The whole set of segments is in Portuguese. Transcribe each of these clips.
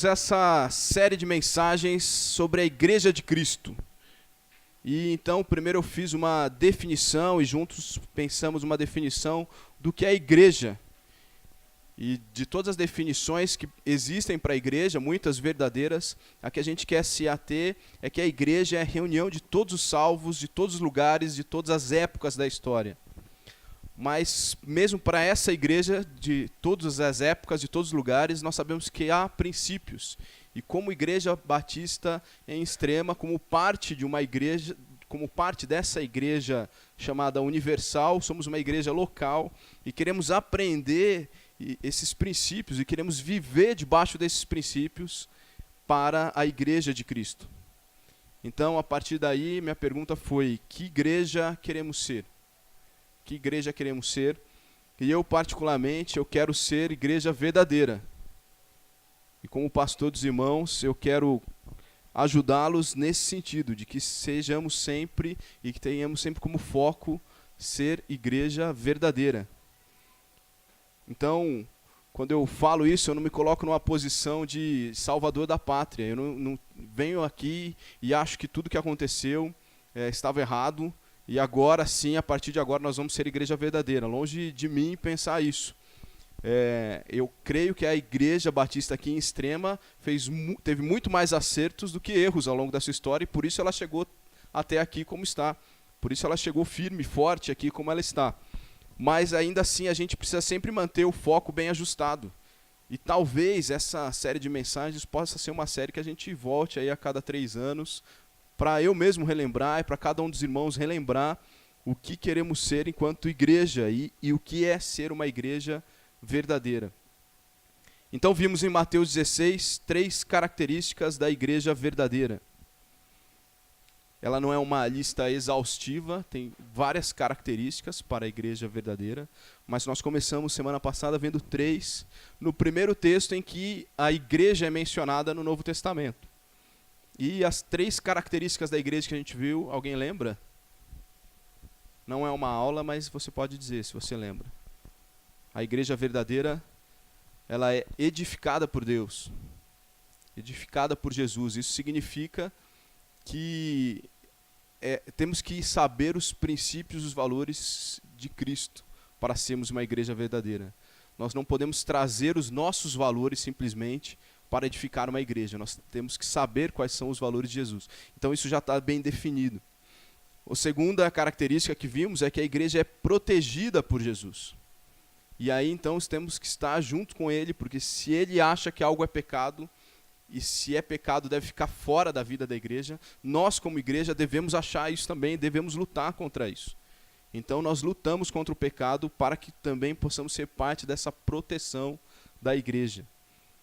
Essa série de mensagens sobre a Igreja de Cristo. E então, primeiro eu fiz uma definição e juntos pensamos uma definição do que é a igreja. E de todas as definições que existem para a igreja, muitas verdadeiras, a que a gente quer se ater é que a igreja é a reunião de todos os salvos, de todos os lugares, de todas as épocas da história. Mas mesmo para essa igreja, de todas as épocas, de todos os lugares, nós sabemos que há princípios. E como igreja batista em Extrema, como parte de uma igreja, como parte dessa igreja chamada universal, somos uma igreja local e queremos aprender esses princípios e queremos viver debaixo desses princípios para a igreja de Cristo. Então, a partir daí, minha pergunta foi: que igreja queremos ser? Que igreja queremos ser? E eu, particularmente, eu quero ser igreja verdadeira. E como pastor dos irmãos, eu quero ajudá-los nesse sentido, de que sejamos sempre e que tenhamos sempre como foco ser igreja verdadeira. Então, quando eu falo isso, eu não me coloco numa posição de salvador da pátria. Eu não venho aqui e acho que tudo que aconteceu estava errado. E agora sim, a partir de agora, nós vamos ser igreja verdadeira. Longe de mim pensar isso. Eu creio que a igreja batista aqui em Extrema teve muito mais acertos do que erros ao longo da sua história, e por isso ela chegou até aqui como está. Por isso ela chegou firme, forte aqui como ela está. Mas ainda assim a gente precisa sempre manter o foco bem ajustado. E talvez essa série de mensagens possa ser uma série que a gente volte aí a cada 3 anos, para eu mesmo relembrar e para cada um dos irmãos relembrar o que queremos ser enquanto igreja e o que é ser uma igreja verdadeira. Então vimos em Mateus 16 3 características da igreja verdadeira. Ela não é uma lista exaustiva, tem várias características para a igreja verdadeira, mas nós começamos semana passada vendo 3 no primeiro texto em que a igreja é mencionada no Novo Testamento. E as 3 características da igreja que a gente viu, alguém lembra? Não é uma aula, mas você pode dizer se você lembra. A igreja verdadeira, ela é edificada por Deus, edificada por Jesus. Isso significa que temos que saber os princípios e os valores de Cristo para sermos uma igreja verdadeira. Nós não podemos trazer os nossos valores simplesmente para edificar uma igreja. Nós temos que saber quais são os valores de Jesus. Então isso já está bem definido. A segunda característica que vimos é que a igreja é protegida por Jesus. E aí então temos que estar junto com ele, porque se ele acha que algo é pecado, e se é pecado deve ficar fora da vida da igreja, nós como igreja devemos achar isso também, devemos lutar contra isso. Então nós lutamos contra o pecado para que também possamos ser parte dessa proteção da igreja.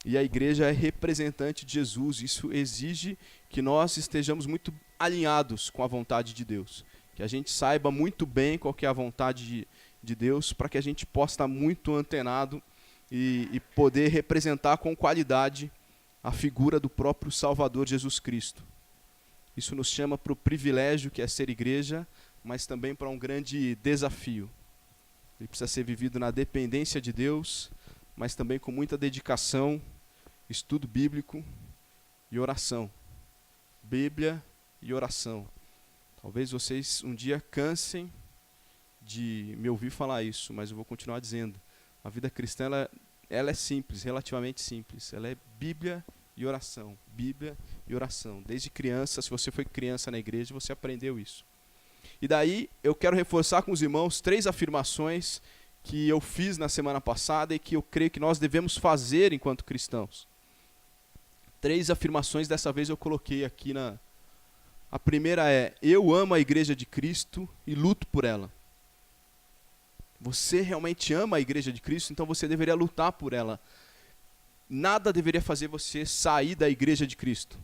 E a igreja é representante de Jesus. Isso exige que nós estejamos muito alinhados com a vontade de Deus. Que a gente saiba muito bem qual que é a vontade de Deus, para que a gente possa estar muito antenado e poder representar com qualidade a figura do próprio Salvador Jesus Cristo. Isso nos chama para o privilégio que é ser igreja, mas também para um grande desafio. Ele precisa ser vivido na dependência de Deus, mas também com muita dedicação, estudo bíblico e oração. Bíblia e oração. Talvez vocês um dia cansem de me ouvir falar isso, mas eu vou continuar dizendo. A vida cristã ela é simples, relativamente simples. Ela é Bíblia e oração. Bíblia e oração. Desde criança, se você foi criança na igreja, você aprendeu isso. E daí eu quero reforçar com os irmãos 3 afirmações que eu fiz na semana passada e que eu creio que nós devemos fazer enquanto cristãos. 3 afirmações, dessa vez eu coloquei aqui na... A primeira é: eu amo a igreja de Cristo e luto por ela. Você realmente ama a igreja de Cristo, então você deveria lutar por ela. Nada deveria fazer você sair da igreja de Cristo,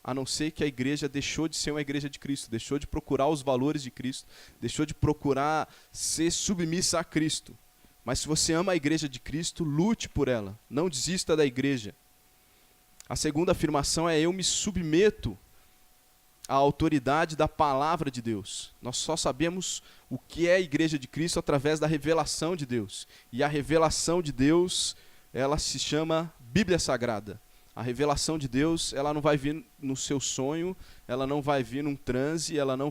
a não ser que a igreja deixou de ser uma igreja de Cristo, deixou de procurar os valores de Cristo, deixou de procurar ser submissa a Cristo. Mas se você ama a igreja de Cristo, lute por ela, não desista da igreja. A segunda afirmação é: eu me submeto à autoridade da palavra de Deus. Nós só sabemos o que é a igreja de Cristo através da revelação de Deus. E a revelação de Deus, ela se chama Bíblia Sagrada. A revelação de Deus, ela não vai vir no seu sonho, ela não vai vir num transe, ela não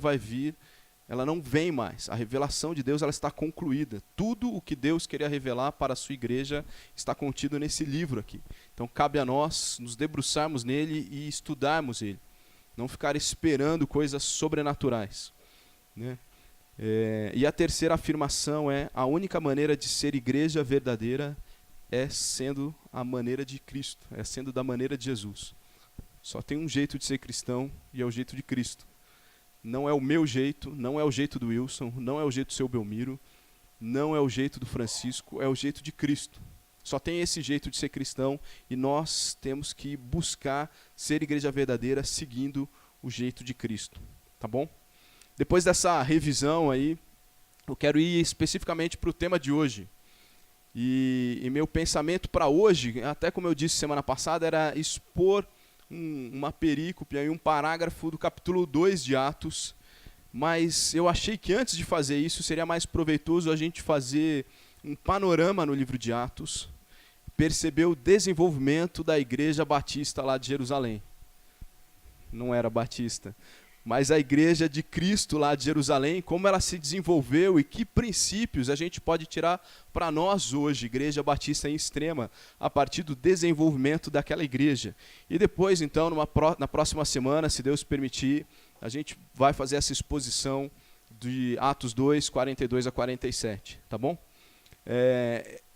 vem mais. A revelação de Deus, ela está concluída. Tudo o que Deus queria revelar para a sua igreja está contido nesse livro aqui. Então cabe a nós nos debruçarmos nele e estudarmos ele. Não ficar esperando coisas sobrenaturais, né? E a terceira afirmação é: a única maneira de ser igreja verdadeira é sendo a maneira de Cristo, é sendo da maneira de Jesus. Só tem um jeito de ser cristão e é o jeito de Cristo. Não é o meu jeito, não é o jeito do Wilson, não é o jeito do seu Belmiro, não é o jeito do Francisco, é o jeito de Cristo. Só tem esse jeito de ser cristão e nós temos que buscar ser igreja verdadeira seguindo o jeito de Cristo, tá bom? Depois dessa revisão aí, eu quero ir especificamente para o tema de hoje. E meu pensamento para hoje, até como eu disse semana passada, era expor uma perícope, um parágrafo do capítulo 2 de Atos, mas eu achei que antes de fazer isso seria mais proveitoso a gente fazer um panorama no livro de Atos, perceber o desenvolvimento da igreja batista lá de Jerusalém. Não era batista, mas a igreja de Cristo lá de Jerusalém, como ela se desenvolveu e que princípios a gente pode tirar para nós hoje, Igreja Batista em Extrema, a partir do desenvolvimento daquela igreja. E depois, então, na próxima semana, se Deus permitir, a gente vai fazer essa exposição de Atos 2, 42 a 47, tá bom?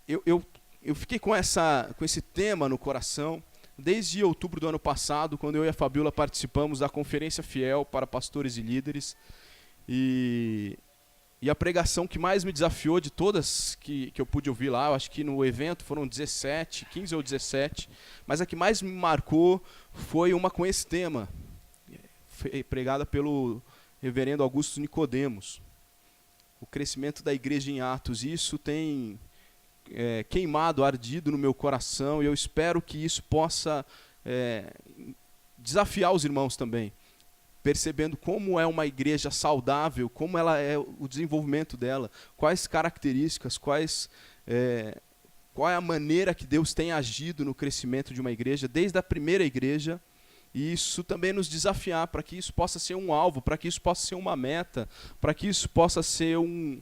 Eu fiquei com esse tema no coração desde outubro do ano passado, quando eu e a Fabiola participamos da Conferência Fiel para Pastores e Líderes. E a pregação que mais me desafiou de todas que eu pude ouvir lá, eu acho que no evento foram 15 ou 17, mas a que mais me marcou foi uma com esse tema, pregada pelo reverendo Augusto Nicodemos. O crescimento da igreja em Atos. Isso tem queimado, ardido no meu coração, e eu espero que isso possa desafiar os irmãos também, percebendo como é uma igreja saudável, como ela é o desenvolvimento dela, quais características, qual é a maneira que Deus tem agido no crescimento de uma igreja, desde a primeira igreja, e isso também nos desafiar para que isso possa ser um alvo, para que isso possa ser uma meta, para que isso possa ser um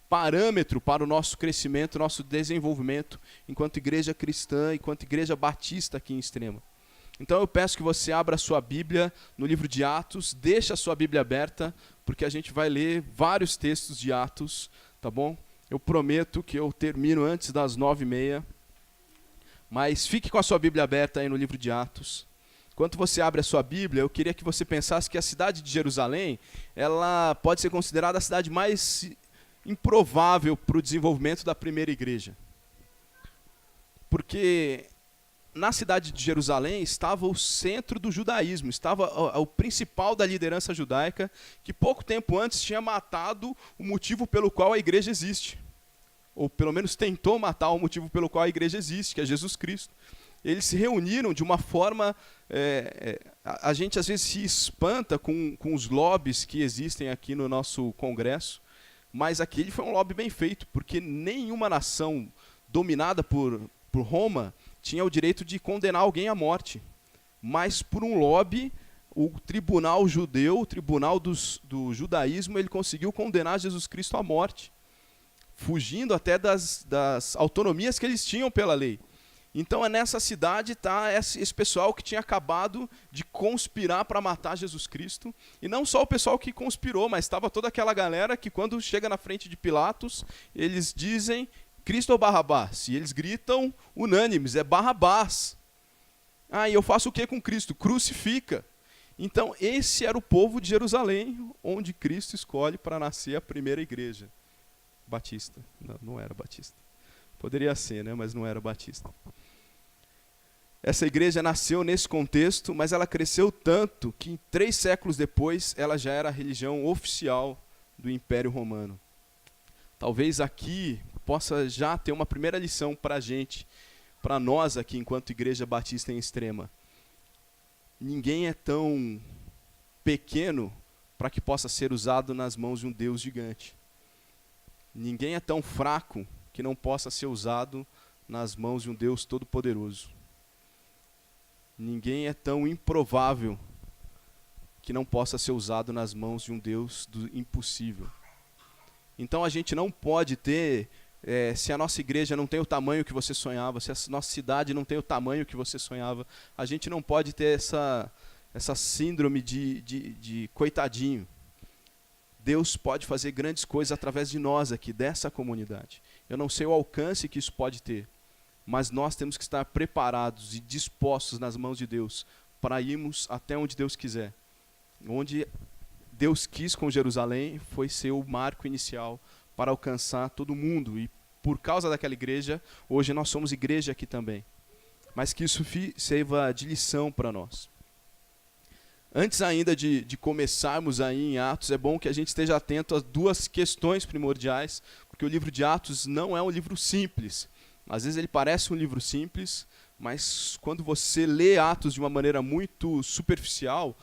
parâmetro para o nosso crescimento, nosso desenvolvimento enquanto igreja cristã, enquanto igreja batista aqui em Extrema. Então eu peço que você abra a sua Bíblia no livro de Atos, deixe a sua Bíblia aberta, porque a gente vai ler vários textos de Atos, tá bom? Eu prometo que eu termino antes das 9h30, mas fique com a sua Bíblia aberta aí no livro de Atos. Enquanto você abre a sua Bíblia, eu queria que você pensasse que a cidade de Jerusalém, ela pode ser considerada a cidade mais improvável para o desenvolvimento da primeira igreja. Porque na cidade de Jerusalém estava o centro do judaísmo, estava o principal da liderança judaica, que pouco tempo antes tinha matado o motivo pelo qual a igreja existe. Ou pelo menos tentou matar o motivo pelo qual a igreja existe, que é Jesus Cristo. Eles se reuniram de uma forma... a gente às vezes se espanta com os lobbies que existem aqui no nosso congresso, mas aquele foi um lobby bem feito, porque nenhuma nação dominada por Roma tinha o direito de condenar alguém à morte. Mas por um lobby, o tribunal judeu, o tribunal do judaísmo, ele conseguiu condenar Jesus Cristo à morte, fugindo até das autonomias que eles tinham pela lei. Então nessa cidade está esse pessoal que tinha acabado de conspirar para matar Jesus Cristo. E não só o pessoal que conspirou, mas estava toda aquela galera que quando chega na frente de Pilatos, eles dizem Cristo ou Barrabás? E eles gritam unânimes, é Barrabás. E eu faço o que com Cristo? Crucifica. Então esse era o povo de Jerusalém, onde Cristo escolhe para nascer a primeira igreja batista. Não era batista. Poderia ser, né? Mas não era batista. Essa igreja nasceu nesse contexto, mas ela cresceu tanto que 3 séculos depois ela já era a religião oficial do Império Romano. Talvez aqui possa já ter uma primeira lição para a gente, para nós aqui enquanto Igreja Batista em Extrema. Ninguém é tão pequeno para que possa ser usado nas mãos de um Deus gigante. Ninguém é tão fraco que não possa ser usado nas mãos de um Deus todo-poderoso. Ninguém é tão improvável que não possa ser usado nas mãos de um Deus do impossível. Então a gente não pode ter, se a nossa igreja não tem o tamanho que você sonhava, se a nossa cidade não tem o tamanho que você sonhava, a gente não pode ter essa síndrome de coitadinho. Deus pode fazer grandes coisas através de nós aqui, dessa comunidade. Eu não sei o alcance que isso pode ter, mas nós temos que estar preparados e dispostos nas mãos de Deus para irmos até onde Deus quiser. Onde Deus quis com Jerusalém foi ser o marco inicial para alcançar todo mundo. E por causa daquela igreja, hoje nós somos igreja aqui também. Mas que isso sirva de lição para nós. Antes ainda de começarmos aí em Atos, é bom que a gente esteja atento às duas questões primordiais, porque o livro de Atos não é um livro simples. Às vezes ele parece um livro simples, mas quando você lê Atos de uma maneira muito superficial,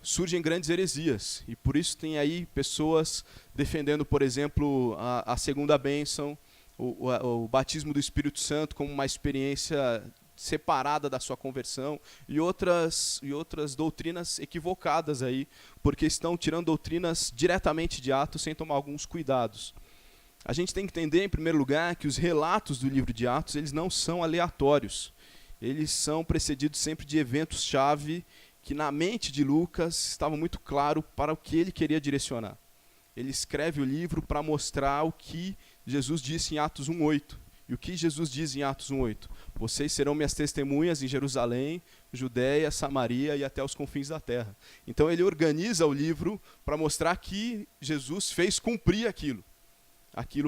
surgem grandes heresias. E por isso tem aí pessoas defendendo, por exemplo, a segunda bênção, o batismo do Espírito Santo como uma experiência separada da sua conversão, e outras doutrinas equivocadas aí, porque estão tirando doutrinas diretamente de Atos sem tomar alguns cuidados. A gente tem que entender, em primeiro lugar, que os relatos do livro de Atos, eles não são aleatórios. Eles são precedidos sempre de eventos-chave que na mente de Lucas estava muito claro para o que ele queria direcionar. Ele escreve o livro para mostrar o que Jesus disse em Atos 1:8. E o que Jesus diz em Atos 1:8? Vocês serão minhas testemunhas em Jerusalém, Judéia, Samaria e até os confins da terra. Então ele organiza o livro para mostrar que Jesus fez cumprir aquilo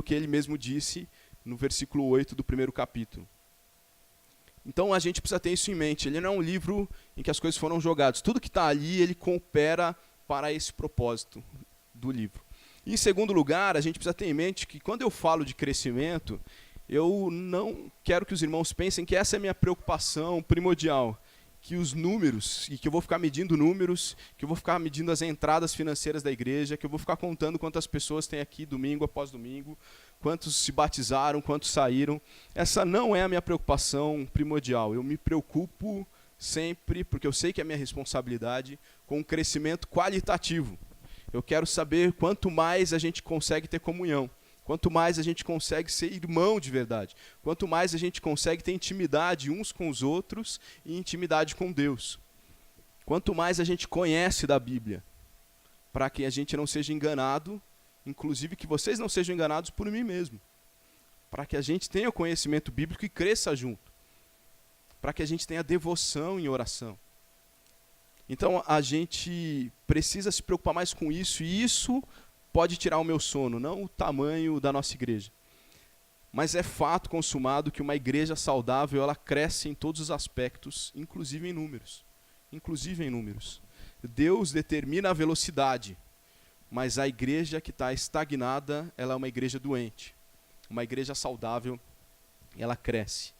que ele mesmo disse no versículo 8 do primeiro capítulo. Então a gente precisa ter isso em mente. Ele não é um livro em que as coisas foram jogadas. Tudo que está ali, ele coopera para esse propósito do livro. E, em segundo lugar, a gente precisa ter em mente que quando eu falo de crescimento, eu não quero que os irmãos pensem que essa é a minha preocupação primordial. Que os números, e que eu vou ficar medindo números, que eu vou ficar medindo as entradas financeiras da igreja, que eu vou ficar contando quantas pessoas tem aqui domingo após domingo, quantos se batizaram, quantos saíram. Essa não é a minha preocupação primordial. Eu me preocupo sempre, porque eu sei que é minha responsabilidade, com um crescimento qualitativo. Eu quero saber quanto mais a gente consegue ter comunhão, quanto mais a gente consegue ser irmão de verdade, quanto mais a gente consegue ter intimidade uns com os outros e intimidade com Deus. Quanto mais a gente conhece da Bíblia, para que a gente não seja enganado, inclusive que vocês não sejam enganados por mim mesmo, para que a gente tenha o conhecimento bíblico e cresça junto, para que a gente tenha devoção em oração. Então a gente precisa se preocupar mais com isso, e isso pode tirar o meu sono, não o tamanho da nossa igreja. Mas é fato consumado que uma igreja saudável, ela cresce em todos os aspectos, inclusive em números. Inclusive em números. Deus determina a velocidade, mas a igreja que está estagnada, ela é uma igreja doente. Uma igreja saudável, ela cresce.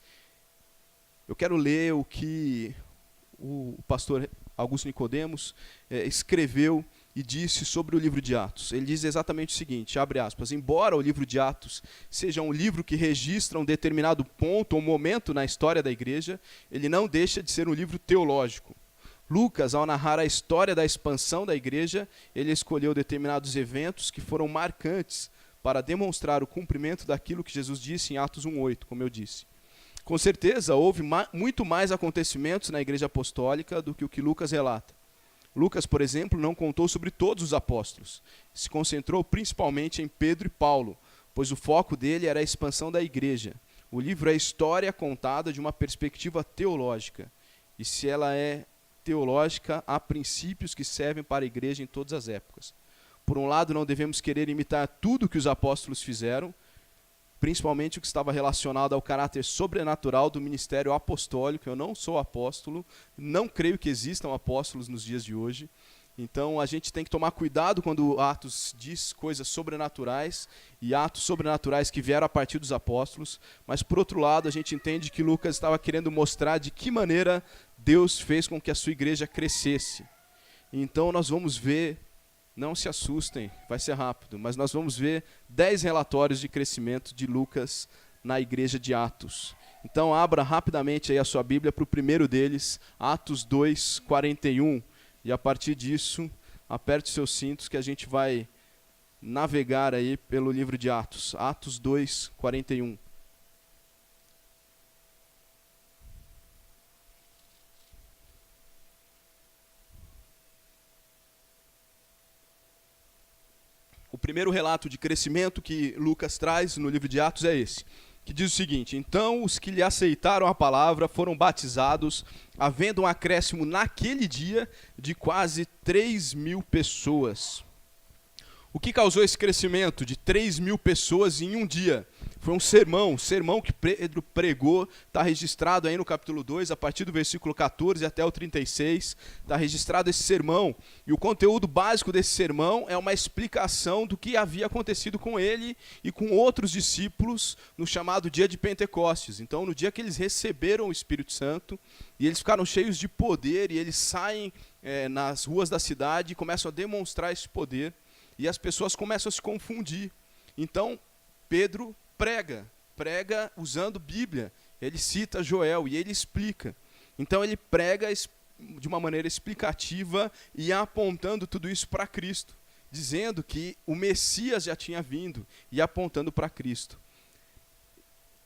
Eu quero ler o que o pastor Augusto Nicodemos escreveu e disse sobre o livro de Atos. Ele diz exatamente o seguinte, abre aspas, embora o livro de Atos seja um livro que registra um determinado ponto ou momento na história da igreja, ele não deixa de ser um livro teológico. Lucas, ao narrar a história da expansão da igreja, ele escolheu determinados eventos que foram marcantes para demonstrar o cumprimento daquilo que Jesus disse em Atos 1:8, como eu disse. Com certeza, houve muito mais acontecimentos na igreja apostólica do que o que Lucas relata. Lucas, por exemplo, não contou sobre todos os apóstolos. Se concentrou principalmente em Pedro e Paulo, pois o foco dele era a expansão da igreja. O livro é a história contada de uma perspectiva teológica. E se ela é teológica, há princípios que servem para a igreja em todas as épocas. Por um lado, não devemos querer imitar tudo que os apóstolos fizeram, principalmente o que estava relacionado ao caráter sobrenatural do ministério apostólico. Eu não sou apóstolo, não creio que existam apóstolos nos dias de hoje. Então a gente tem que tomar cuidado quando Atos diz coisas sobrenaturais e atos sobrenaturais que vieram a partir dos apóstolos. Mas por outro lado, a gente entende que Lucas estava querendo mostrar de que maneira Deus fez com que a sua igreja crescesse. Então nós vamos ver, não se assustem, vai ser rápido, mas nós vamos ver 10 relatórios de crescimento de Lucas na igreja de Atos. Então abra rapidamente aí a sua Bíblia para o primeiro deles, Atos 2, 41. E a partir disso, aperte seus cintos que a gente vai navegar aí pelo livro de Atos. Atos 2, 41. O primeiro relato de crescimento que Lucas traz no livro de Atos é esse, que diz o seguinte: então os que lhe aceitaram a palavra foram batizados, havendo um acréscimo naquele dia de quase 3.000 pessoas. O que causou esse crescimento de 3.000 pessoas em um dia? Foi um sermão que Pedro pregou, está registrado aí no capítulo 2, a partir do versículo 14 até o 36, está registrado esse sermão, e o conteúdo básico desse sermão é uma explicação do que havia acontecido com ele e com outros discípulos no chamado dia de Pentecostes. Então, no dia que eles receberam o Espírito Santo, e eles ficaram cheios de poder, e eles saem nas ruas da cidade e começam a demonstrar esse poder, e as pessoas começam a se confundir. Então, Pedro prega usando Bíblia. Ele cita Joel e ele explica. Então, ele prega de uma maneira explicativa e apontando tudo isso para Cristo, dizendo que o Messias já tinha vindo e apontando para Cristo.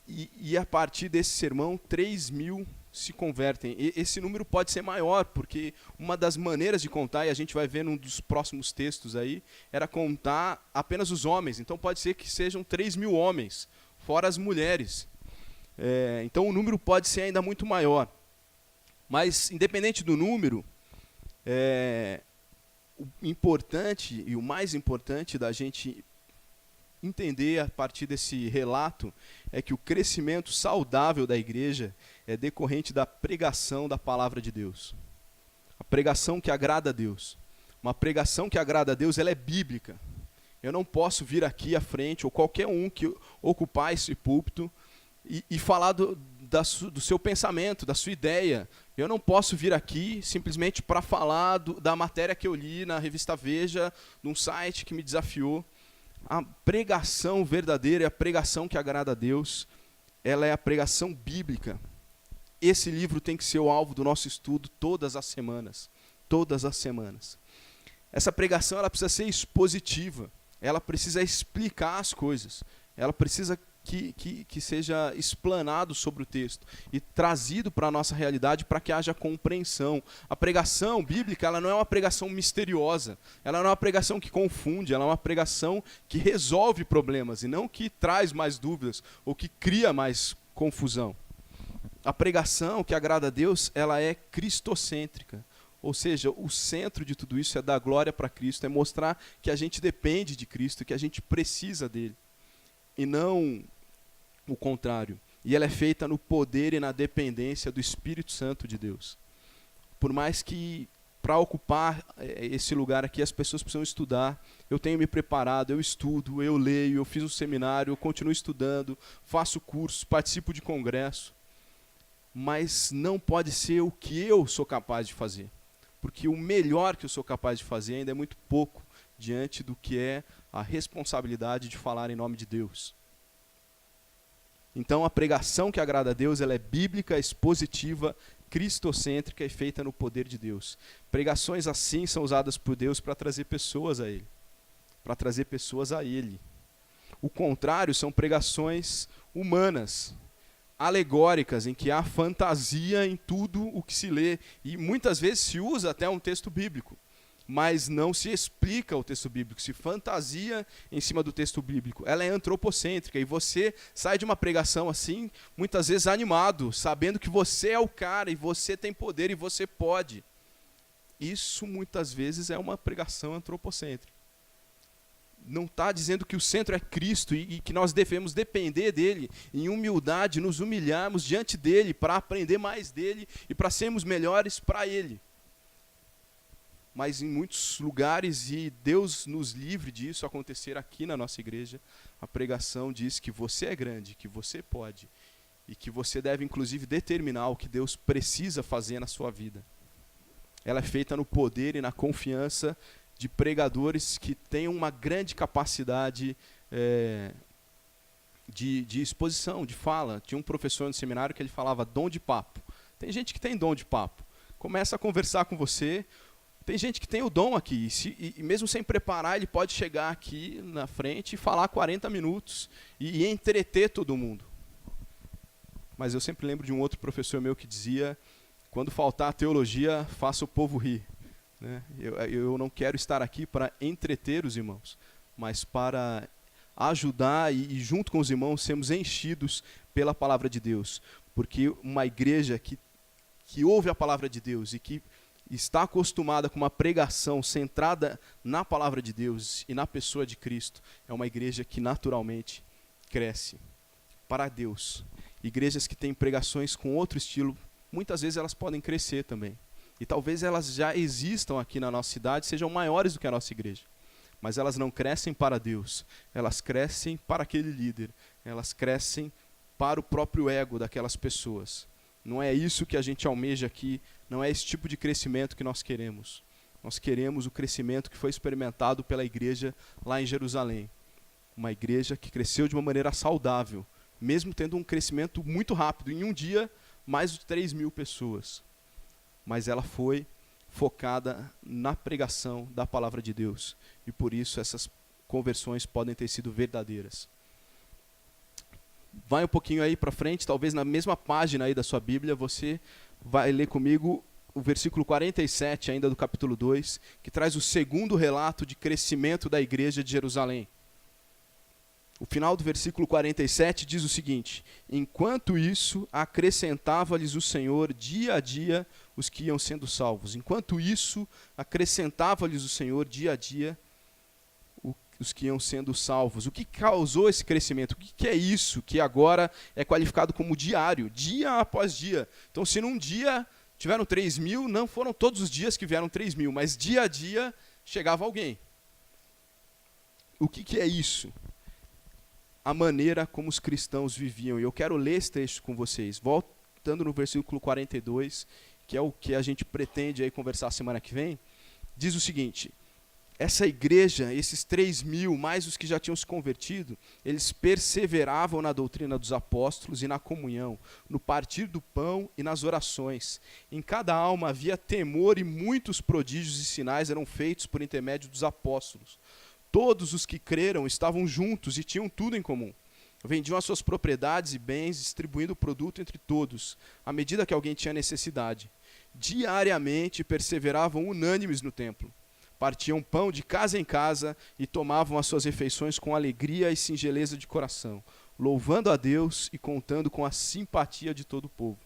E a partir desse sermão, 3.000 se convertem. E esse número pode ser maior, porque uma das maneiras de contar, e a gente vai ver num dos próximos textos aí, era contar apenas os homens. Então pode ser que sejam 3.000 homens, fora as mulheres. Então o número pode ser ainda muito maior. Mas, independente do número, o importante e o mais importante da gente entender a partir desse relato é que o crescimento saudável da igreja é decorrente da pregação da palavra de Deus. A pregação que agrada a Deus. Uma pregação que agrada a Deus, ela é bíblica. Eu não posso vir aqui à frente, ou qualquer um que ocupar esse púlpito, e falar do seu pensamento, da sua ideia. Eu não posso vir aqui simplesmente para falar da matéria que eu li na revista Veja, num site que me desafiou. A pregação verdadeira, a pregação que agrada a Deus, ela é a pregação bíblica. Esse livro tem que ser o alvo do nosso estudo todas as semanas. Todas as semanas. Essa pregação ela precisa ser expositiva. Ela precisa explicar as coisas. Ela precisa que seja explanado sobre o texto e trazido para a nossa realidade para que haja compreensão. A pregação bíblica ela não é uma pregação misteriosa, ela não é uma pregação que confunde, ela é uma pregação que resolve problemas e não que traz mais dúvidas ou que cria mais confusão. A pregação que agrada a Deus, ela é cristocêntrica. Ou seja, o centro de tudo isso é dar glória para Cristo, é mostrar que a gente depende de Cristo, que a gente precisa dele. E não o contrário. E ela é feita no poder e na dependência do Espírito Santo de Deus. Por mais que, para ocupar esse lugar aqui, as pessoas precisam estudar. Eu tenho me preparado, eu estudo, eu leio, eu fiz um seminário, eu continuo estudando, faço cursos, participo de congresso. Mas não pode ser o que eu sou capaz de fazer. Porque o melhor que eu sou capaz de fazer ainda é muito pouco diante do que é a responsabilidade de falar em nome de Deus. Então a pregação que agrada a Deus, ela é bíblica, expositiva, cristocêntrica e feita no poder de Deus. Pregações assim são usadas por Deus para trazer pessoas a Ele. Para trazer pessoas a Ele. O contrário são pregações humanas, alegóricas, em que há fantasia em tudo o que se lê. E muitas vezes se usa até um texto bíblico. Mas não se explica o texto bíblico, se fantasia em cima do texto bíblico. Ela é antropocêntrica e você sai de uma pregação assim, muitas vezes animado, sabendo que você é o cara e você tem poder e você pode. Isso muitas vezes é uma pregação antropocêntrica. Não está dizendo que o centro é Cristo e que nós devemos depender dele, em humildade, nos humilharmos diante dele para aprender mais dele e para sermos melhores para ele. Mas em muitos lugares, e Deus nos livre disso acontecer aqui na nossa igreja, a pregação diz que você é grande, que você pode, e que você deve inclusive determinar o que Deus precisa fazer na sua vida. Ela é feita no poder e na confiança de pregadores que têm uma grande capacidade de exposição, de fala. Tinha um professor no seminário que ele falava dom de papo. Tem gente que tem dom de papo. Começa a conversar com você. Tem gente que tem o dom aqui. E mesmo sem preparar, ele pode chegar aqui na frente e falar 40 minutos e entreter todo mundo. Mas eu sempre lembro de um outro professor meu que dizia: quando faltar a teologia, faça o povo rir. Né? Eu não quero estar aqui para entreter os irmãos, mas para ajudar e junto com os irmãos sermos enchidos pela palavra de Deus. Porque uma igreja que ouve a palavra de Deus e que está acostumada com uma pregação centrada na palavra de Deus e na pessoa de Cristo, é uma igreja que naturalmente cresce para Deus. Igrejas que têm pregações com outro estilo, muitas vezes elas podem crescer também. E talvez elas já existam aqui na nossa cidade, sejam maiores do que a nossa igreja. Mas elas não crescem para Deus, elas crescem para aquele líder, elas crescem para o próprio ego daquelas pessoas. Não é isso que a gente almeja aqui, não é esse tipo de crescimento que nós queremos. Nós queremos o crescimento que foi experimentado pela igreja lá em Jerusalém. Uma igreja que cresceu de uma maneira saudável, mesmo tendo um crescimento muito rápido. Em um dia, mais de 3.000 pessoas. Mas ela foi focada na pregação da palavra de Deus. E por isso essas conversões podem ter sido verdadeiras. Vai um pouquinho aí para frente, talvez na mesma página aí da sua Bíblia, você vai ler comigo o versículo 47 ainda do capítulo 2, que traz o segundo relato de crescimento da igreja de Jerusalém. O final do versículo 47 diz o seguinte: enquanto isso, acrescentava-lhes o Senhor dia a dia os que iam sendo salvos. Enquanto isso, acrescentava-lhes o Senhor dia a dia os que iam sendo salvos. O que causou esse crescimento? O que é isso que agora é qualificado como diário, dia após dia? Então, se num dia tiveram 3.000, não foram todos os dias que vieram 3.000, mas dia a dia chegava alguém. O que é isso? A maneira como os cristãos viviam. E eu quero ler esse texto com vocês. Voltando no versículo 42, que é o que a gente pretende aí conversar semana que vem, diz o seguinte: essa igreja, esses 3.000, mais os que já tinham se convertido, eles perseveravam na doutrina dos apóstolos e na comunhão, no partir do pão e nas orações. Em cada alma havia temor e muitos prodígios e sinais eram feitos por intermédio dos apóstolos. Todos os que creram estavam juntos e tinham tudo em comum. Vendiam as suas propriedades e bens, distribuindo o produto entre todos, à medida que alguém tinha necessidade. Diariamente perseveravam unânimes no templo. Partiam pão de casa em casa e tomavam as suas refeições com alegria e singeleza de coração, louvando a Deus e contando com a simpatia de todo o povo.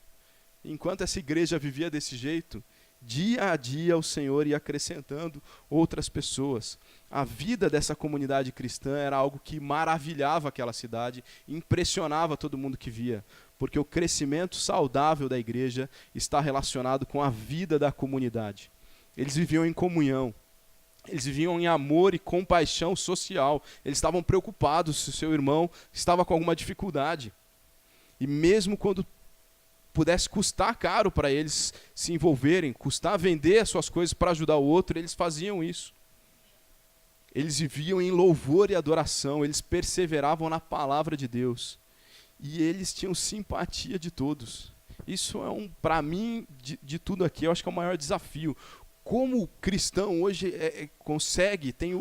Enquanto essa igreja vivia desse jeito, dia a dia o Senhor ia acrescentando outras pessoas. A vida dessa comunidade cristã era algo que maravilhava aquela cidade, impressionava todo mundo que via, porque o crescimento saudável da igreja está relacionado com a vida da comunidade. Eles viviam em comunhão, eles viviam em amor e compaixão social, eles estavam preocupados se o seu irmão estava com alguma dificuldade. E mesmo quando pudesse custar caro para eles se envolverem, custar vender as suas coisas para ajudar o outro, eles faziam isso. Eles viviam em louvor e adoração, eles perseveravam na palavra de Deus. E eles tinham simpatia de todos. Isso é para mim, de tudo aqui, eu acho que é o maior desafio. Como o cristão hoje consegue, tem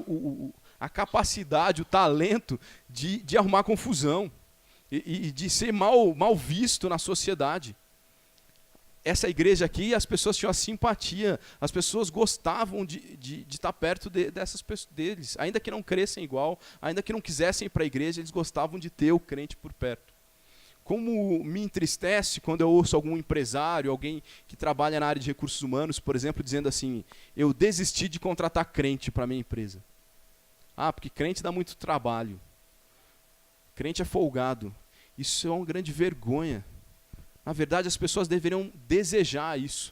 a capacidade, o talento de arrumar confusão e de ser mal visto na sociedade. Essa igreja aqui, as pessoas tinham a simpatia, as pessoas gostavam de estar perto dessas pessoas, deles, ainda que não crescem igual, ainda que não quisessem ir para a igreja, eles gostavam de ter o crente por perto. Como me entristece quando eu ouço algum empresário, alguém que trabalha na área de recursos humanos, por exemplo, dizendo assim: eu desisti de contratar crente para a minha empresa. Ah, porque crente dá muito trabalho. Crente é folgado. Isso é uma grande vergonha. Na verdade, as pessoas deveriam desejar isso.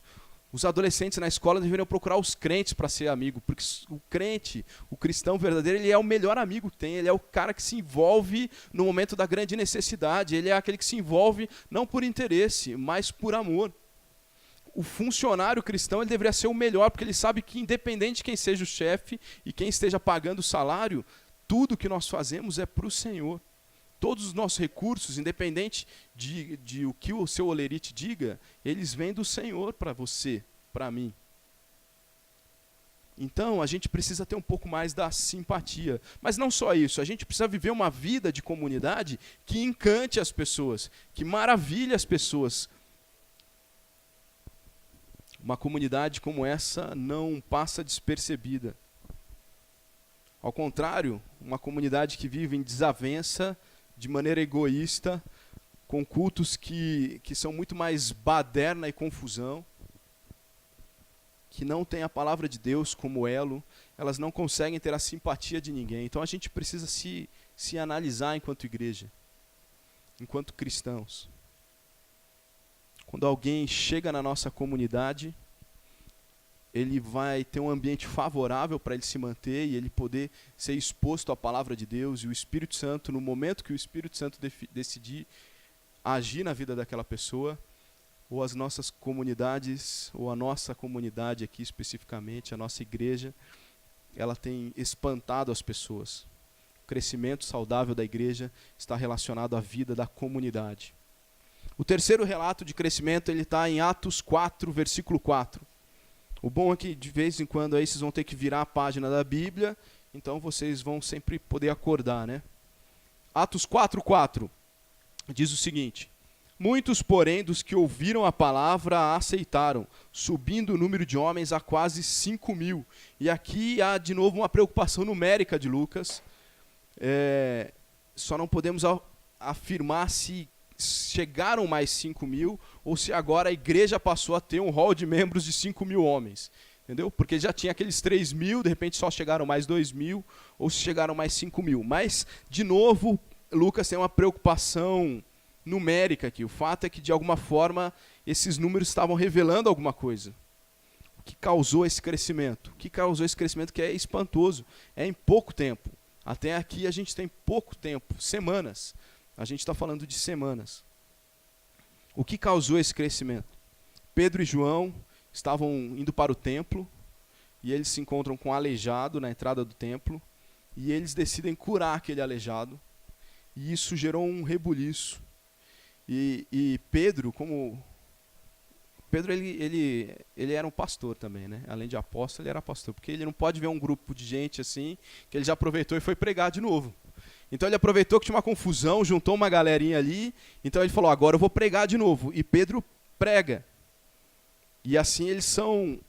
Os adolescentes na escola deveriam procurar os crentes para ser amigo, porque o crente, o cristão verdadeiro, ele é o melhor amigo que tem, ele é o cara que se envolve no momento da grande necessidade, ele é aquele que se envolve não por interesse, mas por amor. O funcionário cristão, ele deveria ser o melhor, porque ele sabe que independente de quem seja o chefe e quem esteja pagando o salário, tudo que nós fazemos é para o Senhor. todos os nossos recursos, independente de o que o seu olerite diga, eles vêm do Senhor para você, para mim. Então, a gente precisa ter um pouco mais da simpatia. Mas não só isso, a gente precisa viver uma vida de comunidade que encante as pessoas, que maravilhe as pessoas. Uma comunidade como essa não passa despercebida. Ao contrário, uma comunidade que vive em desavença, de maneira egoísta, com cultos que são muito mais baderna e confusão, que não tem a palavra de Deus como elo, elas não conseguem ter a simpatia de ninguém. Então a gente precisa se analisar enquanto igreja, enquanto cristãos. Quando alguém chega na nossa comunidade, ele vai ter um ambiente favorável para ele se manter e ele poder ser exposto à palavra de Deus, e o Espírito Santo, no momento que o Espírito Santo decidir agir na vida daquela pessoa, ou as nossas comunidades, ou a nossa comunidade aqui especificamente, a nossa igreja, ela tem espantado as pessoas. O crescimento saudável da igreja está relacionado à vida da comunidade. O terceiro relato de crescimento, ele está em Atos 4, versículo 4. O bom é que de vez em quando aí vocês vão ter que virar a página da Bíblia, então vocês vão sempre poder acordar, né? Atos 4:4 diz o seguinte: muitos, porém, dos que ouviram a palavra a aceitaram, subindo o número de homens a quase 5.000. E aqui há de novo uma preocupação numérica de Lucas. Só não podemos afirmar se chegaram mais 5.000 ou se agora a igreja passou a ter um hall de membros de 5.000 homens, entendeu? Porque já tinha aqueles 3.000, de repente só chegaram mais 2.000, ou se chegaram mais 5.000. Mas, de novo, Lucas tem uma preocupação numérica aqui. O fato é que, de alguma forma, esses números estavam revelando alguma coisa. O que causou esse crescimento? O que causou esse crescimento que é espantoso? É em pouco tempo. Até aqui a gente tem pouco tempo, semanas. A gente está falando de semanas. O que causou esse crescimento? Pedro e João estavam indo para o templo e eles se encontram com um aleijado na entrada do templo e eles decidem curar aquele aleijado, e isso gerou um rebuliço. E Pedro, ele era um pastor também, né? Além de apóstolo, ele era pastor, porque ele não pode ver um grupo de gente assim, que ele já aproveitou e foi pregar de novo. Então ele aproveitou que tinha uma confusão, juntou uma galerinha ali, então ele falou, agora eu vou pregar de novo. E Pedro prega. E assim eles são,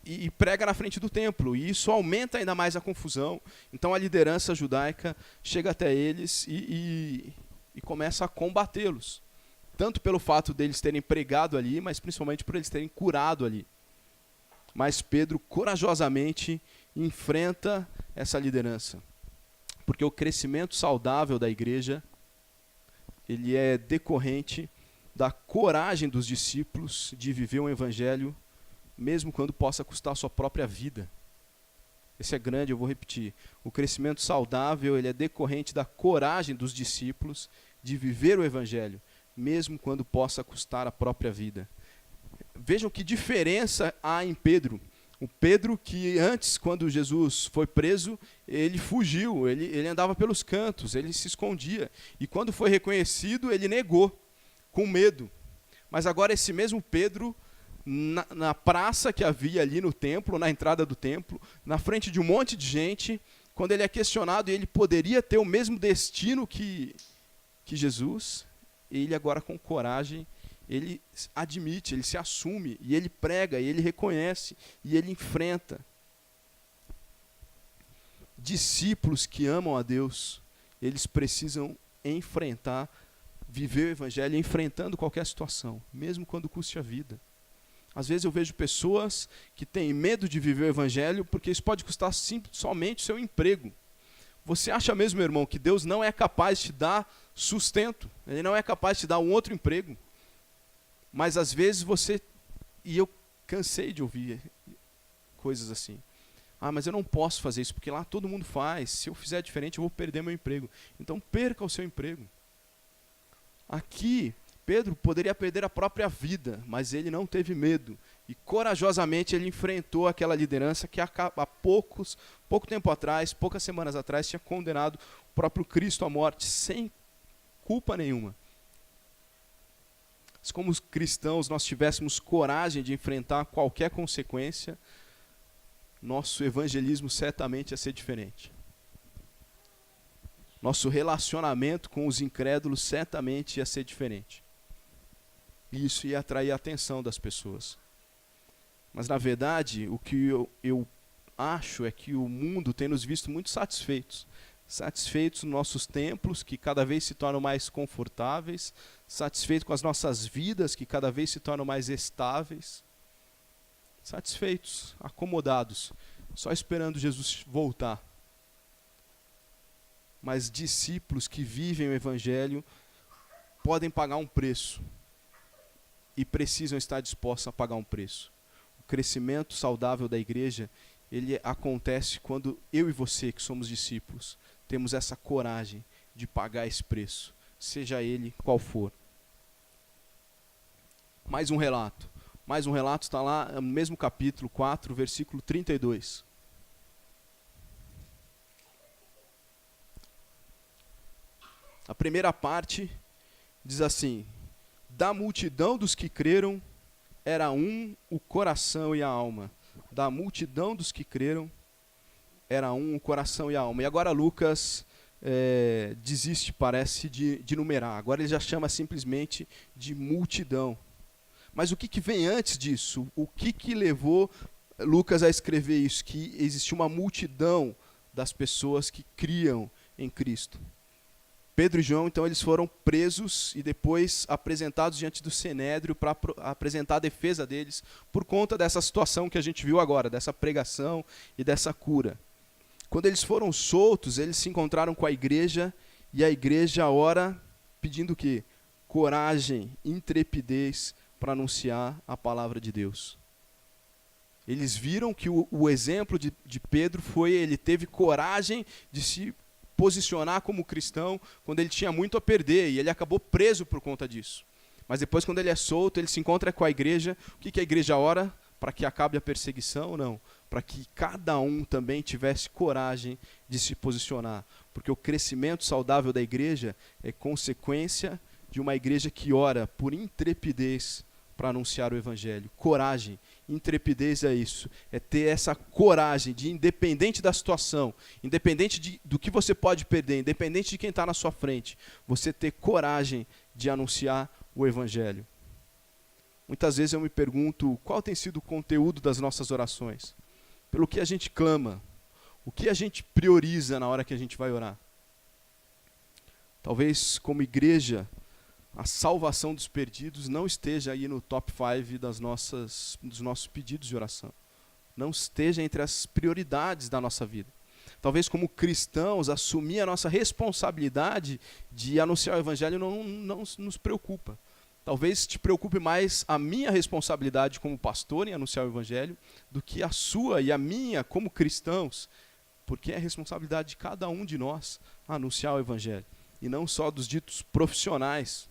e prega na frente do templo, e isso aumenta ainda mais a confusão. Então a liderança judaica chega até eles e começa a combatê-los. Tanto pelo fato deles terem pregado ali, mas principalmente por eles terem curado ali. Mas Pedro corajosamente enfrenta essa liderança. Porque o crescimento saudável da igreja, ele é decorrente da coragem dos discípulos de viver um evangelho, mesmo quando possa custar a sua própria vida. Esse é grande, eu vou repetir. O crescimento saudável, ele é decorrente da coragem dos discípulos de viver o evangelho, mesmo quando possa custar a própria vida. Vejam que diferença há em Pedro. O Pedro que antes, quando Jesus foi preso, ele fugiu, ele andava pelos cantos, ele se escondia. E quando foi reconhecido, ele negou, com medo. Mas agora esse mesmo Pedro, na praça que havia ali no templo, na entrada do templo, na frente de um monte de gente, quando ele é questionado e ele poderia ter o mesmo destino que Jesus, ele agora com coragem, ele admite, ele se assume, e ele prega, e ele reconhece, e ele enfrenta. Discípulos que amam a Deus, eles precisam enfrentar, viver o evangelho enfrentando qualquer situação, mesmo quando custe a vida. Às vezes eu vejo pessoas que têm medo de viver o evangelho porque isso pode custar somente o seu emprego. Você acha mesmo, meu irmão, que Deus não é capaz de te dar sustento? Ele não é capaz de te dar um outro emprego? Mas às vezes e eu cansei de ouvir coisas assim. Ah, mas eu não posso fazer isso, porque lá todo mundo faz. Se eu fizer diferente, eu vou perder meu emprego. Então perca o seu emprego. Aqui, Pedro poderia perder a própria vida, mas ele não teve medo. E corajosamente ele enfrentou aquela liderança que há pouco tempo atrás, poucas semanas atrás, tinha condenado o próprio Cristo à morte, sem culpa nenhuma. Se como cristãos nós tivéssemos coragem de enfrentar qualquer consequência, nosso evangelismo certamente ia ser diferente. Nosso relacionamento com os incrédulos certamente ia ser diferente. E isso ia atrair a atenção das pessoas. Mas, na verdade, o que eu acho é que o mundo tem nos visto muito satisfeitos. Satisfeitos nos nossos templos, que cada vez se tornam mais confortáveis. Satisfeitos com as nossas vidas, que cada vez se tornam mais estáveis. Satisfeitos, acomodados, só esperando Jesus voltar. Mas discípulos que vivem o Evangelho podem pagar um preço. E precisam estar dispostos a pagar um preço. O crescimento saudável da igreja, ele acontece quando eu e você, que somos discípulos, temos essa coragem de pagar esse preço, seja ele qual for. Mais um relato está lá no mesmo capítulo 4, versículo 32. A primeira parte diz assim: da multidão dos que creram, era um o coração e a alma. Da multidão dos que creram, era um o coração e a alma. E agora Lucas desiste, parece, de numerar. Agora ele já chama simplesmente de multidão. Mas o que vem antes disso? O que levou Lucas a escrever isso? Que existia uma multidão das pessoas que criam em Cristo. Pedro e João, então, eles foram presos e depois apresentados diante do Sinédrio para apresentar a defesa deles por conta dessa situação que a gente viu agora, dessa pregação e dessa cura. Quando eles foram soltos, eles se encontraram com a igreja e a igreja ora pedindo o quê? Coragem, intrepidez para anunciar a palavra de Deus. Eles viram que o exemplo de Pedro foi, ele teve coragem de se posicionar como cristão quando ele tinha muito a perder, e ele acabou preso por conta disso. Mas depois, quando ele é solto, ele se encontra com a igreja. O que a igreja ora? Para que acabe a perseguição? Não. Para que cada um também tivesse coragem de se posicionar. Porque o crescimento saudável da igreja é consequência de uma igreja que ora por intrepidez para anunciar o evangelho. Coragem, intrepidez é isso. É ter essa coragem de, independente da situação, independente do que você pode perder, independente de quem está na sua frente, você ter coragem de anunciar o evangelho. Muitas vezes eu me pergunto qual tem sido o conteúdo das nossas orações. Pelo que a gente clama. O que a gente prioriza na hora que a gente vai orar. Talvez como igreja, a salvação dos perdidos não esteja aí no top 5 dos nossos pedidos de oração. Não esteja entre as prioridades da nossa vida. Talvez como cristãos, assumir a nossa responsabilidade de anunciar o evangelho não nos preocupa. Talvez te preocupe mais a minha responsabilidade como pastor em anunciar o evangelho do que a sua e a minha como cristãos, porque é responsabilidade de cada um de nós anunciar o evangelho, e não só dos ditos profissionais.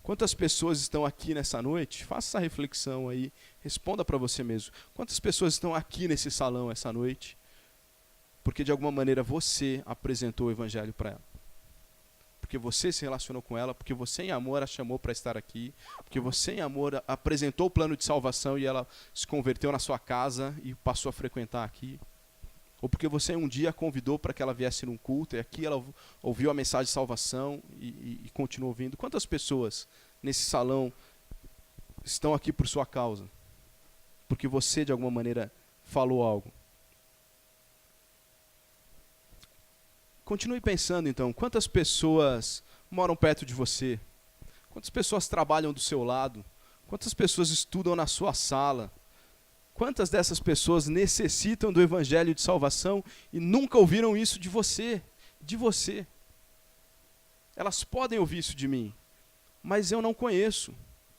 Quantas pessoas estão aqui nessa noite? Faça essa reflexão aí, responda para você mesmo. Quantas pessoas estão aqui nesse salão essa noite porque de alguma maneira você apresentou o evangelho para ela? Porque você se relacionou com ela, porque você em amor a chamou para estar aqui, porque você em amor apresentou o plano de salvação e ela se converteu na sua casa e passou a frequentar aqui. Ou porque você um dia a convidou para que ela viesse num culto e aqui ela ouviu a mensagem de salvação e continuou ouvindo. Quantas pessoas nesse salão estão aqui por sua causa? Porque você de alguma maneira falou algo. Continue pensando então, quantas pessoas moram perto de você? Quantas pessoas trabalham do seu lado? Quantas pessoas estudam na sua sala? Quantas dessas pessoas necessitam do evangelho de salvação e nunca ouviram isso de você? De você. Elas podem ouvir isso de mim, mas eu não conheço.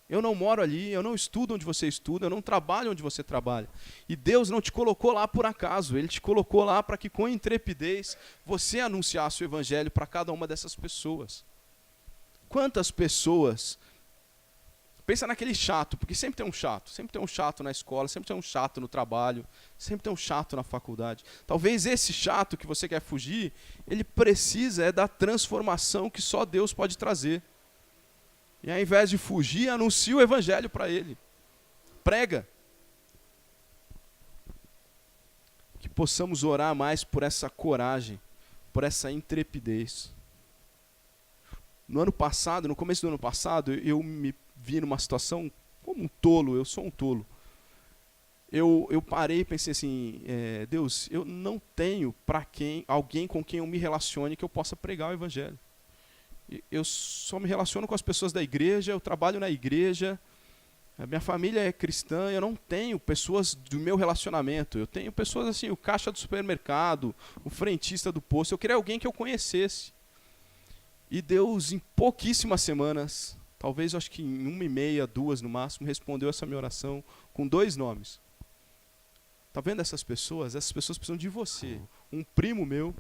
Eu não moro ali, eu não estudo onde você estuda, eu não trabalho onde você trabalha. E Deus não te colocou lá por acaso, Ele te colocou lá para que com intrepidez você anunciasse o evangelho para cada uma dessas pessoas. Quantas pessoas Pensa naquele chato, porque sempre tem um chato na escola, sempre tem um chato no trabalho, sempre tem um chato na faculdade. Talvez esse chato que você quer fugir, ele precisa da transformação que só Deus pode trazer. E ao invés de fugir, anuncia o evangelho para ele. Prega. Que possamos orar mais por essa coragem, por essa intrepidez. No começo do ano passado, eu me vi numa situação como um tolo, eu sou um tolo. Eu parei e pensei assim, Deus, eu não tenho alguém com quem eu me relacione que eu possa pregar o evangelho. Eu só me relaciono com as pessoas da igreja, eu trabalho na igreja, a minha família é cristã, eu não tenho pessoas do meu relacionamento, eu tenho pessoas assim, o caixa do supermercado, o frentista do posto, eu queria alguém que eu conhecesse. E Deus, em pouquíssimas semanas, talvez acho que em 1,5, 2 no máximo, respondeu essa minha oração com 2 nomes. Tá vendo essas pessoas? Essas pessoas precisam de você. Um primo meu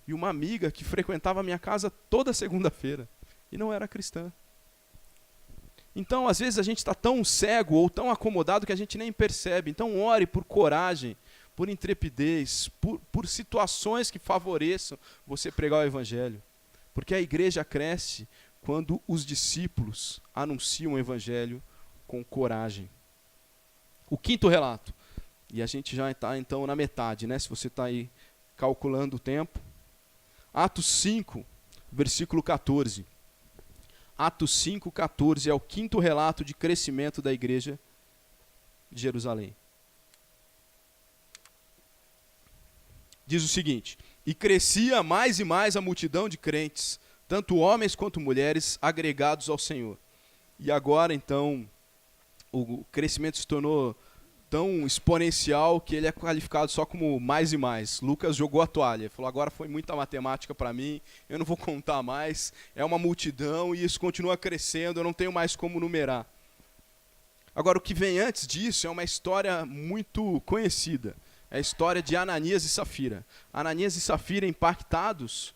e uma amiga que frequentava a minha casa toda segunda-feira e não era cristã. Então, às vezes a gente está tão cego ou tão acomodado que a gente nem percebe. Então, ore por coragem, por intrepidez, por situações que favoreçam você pregar o evangelho. Porque a igreja cresce quando os discípulos anunciam o evangelho com coragem. O 5º relato, e a gente já está então na metade, né? Se você está aí calculando o tempo. Atos 5, versículo 14. Atos 5, 14 é o 5º relato de crescimento da igreja de Jerusalém. Diz o seguinte: e crescia mais e mais a multidão de crentes, tanto homens quanto mulheres, agregados ao Senhor. E agora, então, o crescimento se tornou tão exponencial que ele é qualificado só como mais e mais. Lucas jogou a toalha, falou, agora foi muita matemática para mim, eu não vou contar mais, é uma multidão e isso continua crescendo, eu não tenho mais como numerar. Agora, o que vem antes disso é uma história muito conhecida. É a história de Ananias e Safira. Ananias e Safira, impactados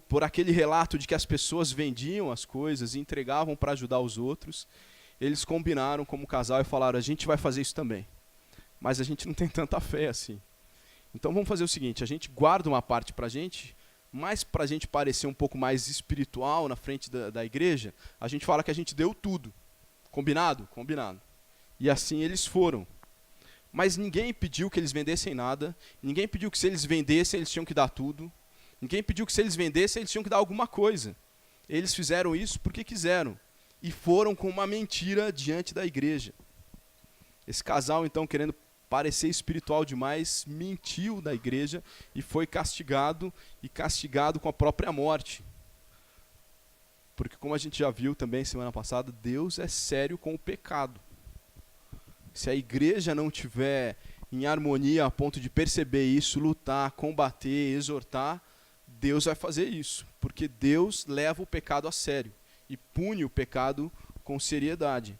por aquele relato de que as pessoas vendiam as coisas e entregavam para ajudar os outros, eles combinaram como casal e falaram, a gente vai fazer isso também. Mas a gente não tem tanta fé assim. Então vamos fazer o seguinte, a gente guarda uma parte para a gente, mas para a gente parecer um pouco mais espiritual na frente da igreja, a gente fala que a gente deu tudo. Combinado? Combinado. E assim eles foram. Mas ninguém pediu que eles vendessem nada, ninguém pediu que se eles vendessem, eles tinham que dar tudo, ninguém pediu que se eles vendessem, eles tinham que dar alguma coisa. Eles fizeram isso porque quiseram, e foram com uma mentira diante da igreja. Esse casal, então, querendo parecer espiritual demais, mentiu da igreja e foi castigado, e castigado com a própria morte. Porque, como a gente já viu também semana passada, Deus é sério com o pecado. Se a igreja não tiver em harmonia a ponto de perceber isso, lutar, combater, exortar, Deus vai fazer isso. Porque Deus leva o pecado a sério e pune o pecado com seriedade.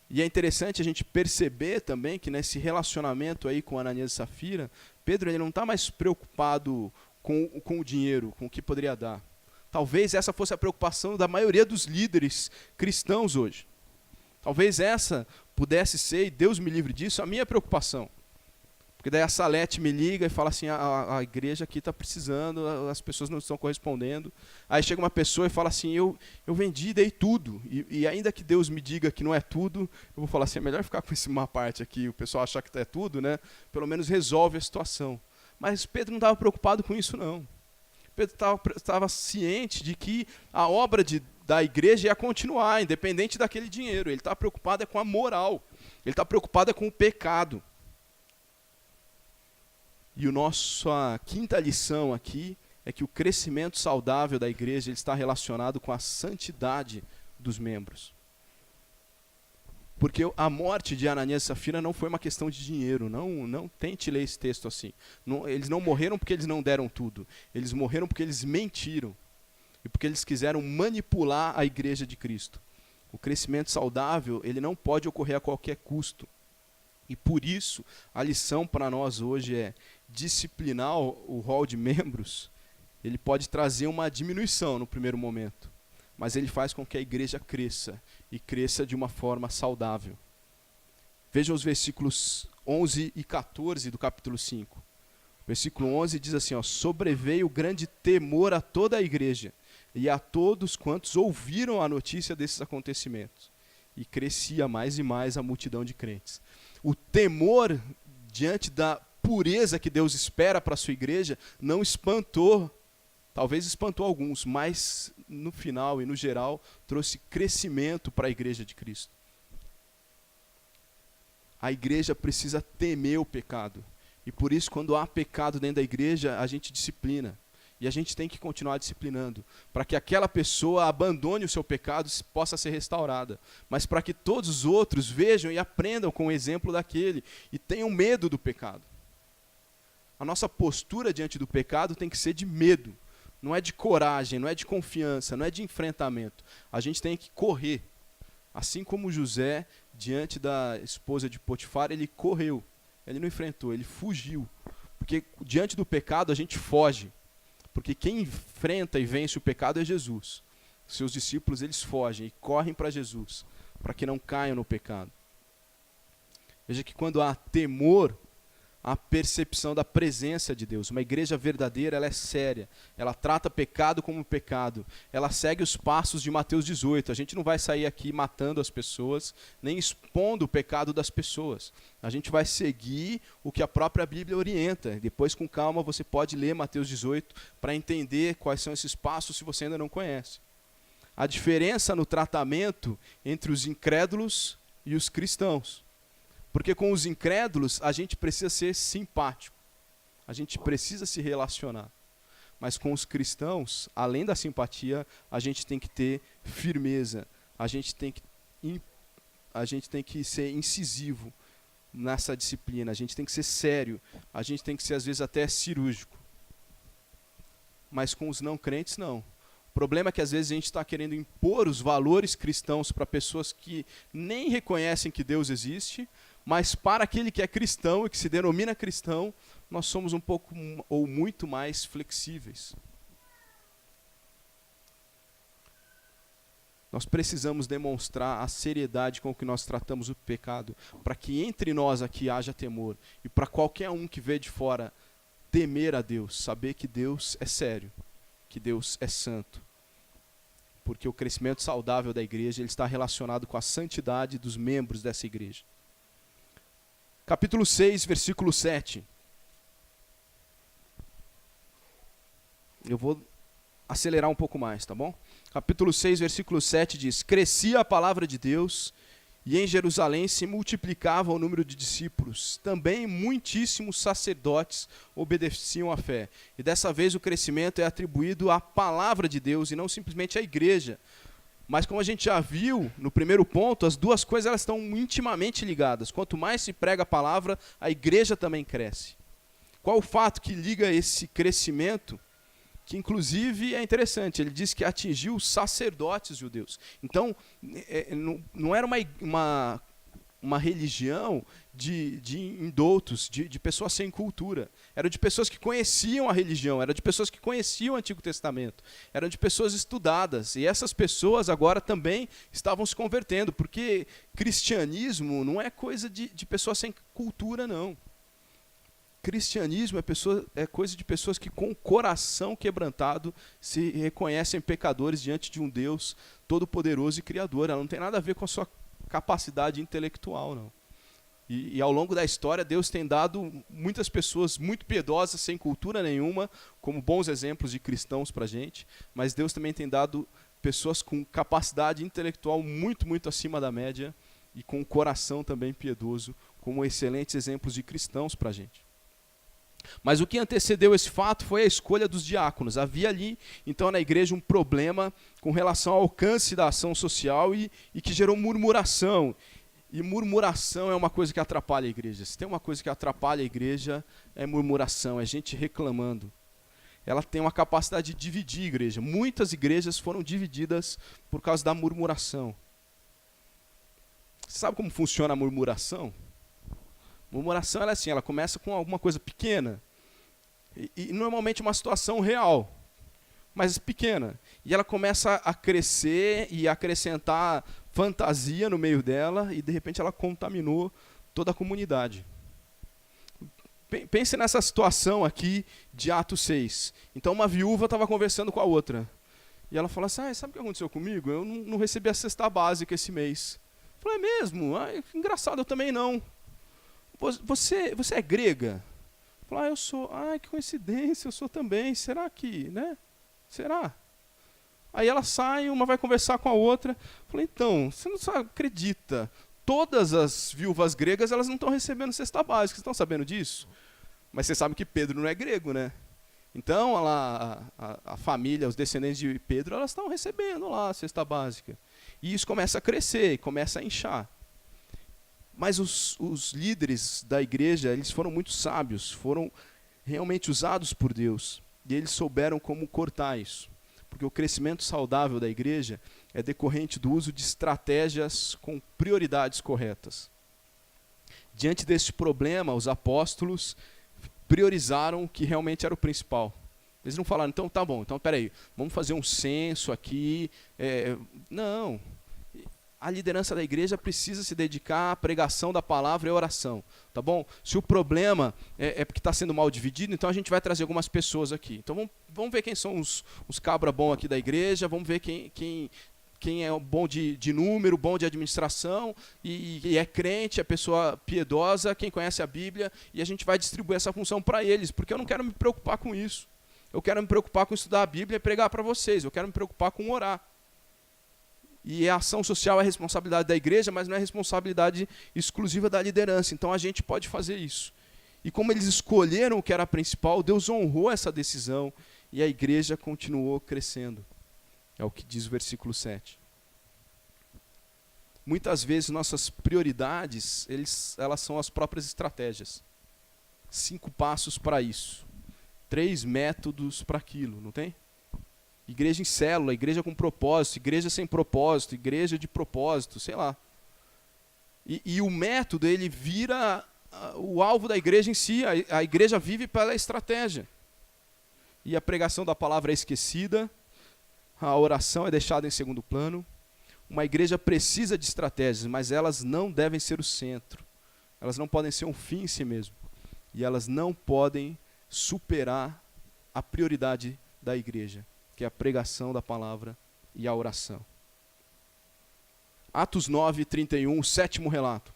E é interessante a gente perceber também que nesse relacionamento aí com Ananias e Safira, Pedro ele não está mais preocupado com o dinheiro, com o que poderia dar. Talvez essa fosse a preocupação da maioria dos líderes cristãos hoje. Talvez essa pudesse ser, e Deus me livre disso, a minha preocupação. Porque daí a Salete me liga e fala assim, a igreja aqui está precisando, as pessoas não estão correspondendo. Aí chega uma pessoa e fala assim, eu vendi, dei tudo. E ainda que Deus me diga que não é tudo, eu vou falar assim, é melhor ficar com uma parte aqui, o pessoal achar que é tudo, né? Pelo menos resolve a situação. Mas Pedro não estava preocupado com isso, não. Pedro estava ciente de que a obra da igreja ia continuar, independente daquele dinheiro. Ele está preocupado com a moral. Ele está preocupado com o pecado. E a nossa quinta lição aqui é que o crescimento saudável da igreja ele está relacionado com a santidade dos membros. Porque a morte de Ananias e Safira não foi uma questão de dinheiro. Não tente ler esse texto assim. Eles não morreram porque eles não deram tudo. Eles morreram porque eles mentiram. E porque eles quiseram manipular a igreja de Cristo. O crescimento saudável, ele não pode ocorrer a qualquer custo. E por isso, a lição para nós hoje é disciplinar o rol de membros, ele pode trazer uma diminuição no primeiro momento. mas ele faz com que a igreja cresça, e cresça de uma forma saudável. Vejam os versículos 11 e 14 do capítulo 5. Versículo 11 diz assim, ó, sobreveio grande temor a toda a igreja e a todos quantos ouviram a notícia desses acontecimentos. E crescia mais e mais a multidão de crentes. O temor diante da pureza que Deus espera para a sua igreja não espantou, talvez espantou alguns, mas no final e no geral trouxe crescimento para a igreja de Cristo. A igreja precisa temer o pecado. E por isso, quando há pecado dentro da igreja, a gente disciplina. E a gente tem que continuar disciplinando, para que aquela pessoa abandone o seu pecado e possa ser restaurada. Mas para que todos os outros vejam e aprendam com o exemplo daquele e tenham medo do pecado. A nossa postura diante do pecado tem que ser de medo. Não é de coragem, não é de confiança, não é de enfrentamento. A gente tem que correr. Assim como José, diante da esposa de Potifar, ele correu. Ele não enfrentou, ele fugiu. Porque diante do pecado a gente foge. Porque quem enfrenta e vence o pecado é Jesus. Seus discípulos, eles fogem e correm para Jesus, para que não caiam no pecado. Veja que quando há temor, há percepção da presença de Deus. Uma igreja verdadeira, ela é séria. Ela trata pecado como pecado. Ela segue os passos de Mateus 18. A gente não vai sair aqui matando as pessoas, nem expondo o pecado das pessoas. A gente vai seguir o que a própria Bíblia orienta. Depois, com calma, você pode ler Mateus 18 para entender quais são esses passos se você ainda não conhece. A diferença no tratamento entre os incrédulos e os cristãos. Porque com os incrédulos a gente precisa ser simpático, a gente precisa se relacionar. Mas com os cristãos, além da simpatia, a gente tem que ter firmeza, a gente tem que ser incisivo nessa disciplina, a gente tem que ser sério, a gente tem que ser às vezes até cirúrgico. Mas com os não crentes, não. O problema é que às vezes a gente está querendo impor os valores cristãos para pessoas que nem reconhecem que Deus existe, mas para aquele que é cristão e que se denomina cristão, nós somos um pouco ou muito mais flexíveis. Nós precisamos demonstrar a seriedade com que nós tratamos o pecado, para que entre nós aqui haja temor, e para qualquer um que vê de fora temer a Deus, saber que Deus é sério, que Deus é santo. Porque o crescimento saudável da igreja ele está relacionado com a santidade dos membros dessa igreja. Capítulo 6, versículo 7. Eu vou acelerar um pouco mais, tá bom? Capítulo 6, versículo 7 diz: crescia a palavra de Deus, e em Jerusalém se multiplicava o número de discípulos. Também muitíssimos sacerdotes obedeciam à fé. E dessa vez o crescimento é atribuído à palavra de Deus, e não simplesmente à igreja. Mas como a gente já viu no primeiro ponto, as duas coisas elas estão intimamente ligadas. Quanto mais se prega a palavra, a igreja também cresce. Qual o fato que liga esse crescimento? Que inclusive é interessante, ele diz que atingiu os sacerdotes judeus. Então, não era uma religião de indoutos, de pessoas sem cultura. Era de pessoas que conheciam a religião, era de pessoas que conheciam o Antigo Testamento, eram de pessoas estudadas. E essas pessoas agora também estavam se convertendo, porque cristianismo não é coisa de pessoas sem cultura, não. Cristianismo é coisa de pessoas que com o coração quebrantado se reconhecem pecadores diante de um Deus todo-poderoso e criador. Ela não tem nada a ver com a sua capacidade intelectual, não. E ao longo da história, Deus tem dado muitas pessoas muito piedosas, sem cultura nenhuma, como bons exemplos de cristãos para a gente, mas Deus também tem dado pessoas com capacidade intelectual muito, muito acima da média e com um coração também piedoso, como excelentes exemplos de cristãos para a gente. Mas o que antecedeu esse fato foi a escolha dos diáconos. Havia ali, então, na igreja um problema com relação ao alcance da ação social e que gerou murmuração. E murmuração é uma coisa que atrapalha a igreja. Se tem uma coisa que atrapalha a igreja, é murmuração, é gente reclamando. Ela tem uma capacidade de dividir a igreja. Muitas igrejas foram divididas por causa da murmuração. Você sabe como funciona a murmuração? Murmuração ela é assim, ela começa com alguma coisa pequena e normalmente uma situação real. mas pequena. E ela começa a crescer e acrescentar fantasia no meio dela, e de repente ela contaminou toda a comunidade. Pense nessa situação aqui de Atos 6. Então uma viúva estava conversando com a outra. E ela falou assim, sabe o que aconteceu comigo? Eu não recebi a cesta básica esse mês. Eu falei, é mesmo? Engraçado, eu também não. Você é grega? Eu falei, eu sou. Que coincidência, eu sou também. Será que, né? Será? Aí ela sai, uma vai conversar com a outra. Eu falei, então, você não acredita. Todas as viúvas gregas, elas não estão recebendo cesta básica. Vocês estão sabendo disso? Mas você sabe que Pedro não é grego, né? Então, a família, os descendentes de Pedro, elas estão recebendo lá a cesta básica. E isso começa a crescer, começa a inchar. Mas os líderes da igreja, eles foram muito sábios, foram realmente usados por Deus. E eles souberam como cortar isso. Porque o crescimento saudável da igreja é decorrente do uso de estratégias com prioridades corretas. Diante deste problema, os apóstolos priorizaram o que realmente era o principal. Eles não falaram, então tá bom, então peraí, vamos fazer um censo aqui. Não. A liderança da igreja precisa se dedicar à pregação da palavra e à oração, tá bom? Se o problema é porque está sendo mal dividido, então a gente vai trazer algumas pessoas aqui. Então vamos ver quem são os cabra bom aqui da igreja, vamos ver quem é bom de número, bom de administração, e é crente, é pessoa piedosa, quem conhece a Bíblia, e a gente vai distribuir essa função para eles, porque eu não quero me preocupar com isso. Eu quero me preocupar com estudar a Bíblia e pregar para vocês, eu quero me preocupar com orar. E a ação social é responsabilidade da igreja, mas não é responsabilidade exclusiva da liderança. Então a gente pode fazer isso. E como eles escolheram o que era principal, Deus honrou essa decisão e a igreja continuou crescendo. É o que diz o versículo 7. Muitas vezes nossas prioridades, elas são as próprias estratégias. 5 passos para isso. 3 métodos para aquilo, não tem? Igreja em célula, igreja com propósito, igreja sem propósito, igreja de propósito, sei lá. E o método, ele vira o alvo da igreja em si. A igreja vive pela estratégia. E a pregação da palavra é esquecida, a oração é deixada em segundo plano. Uma igreja precisa de estratégias, mas elas não devem ser o centro. Elas não podem ser um fim em si mesmo. E elas não podem superar a prioridade da igreja, que é a pregação da palavra e a oração. Atos 9, 31, o 7º relato.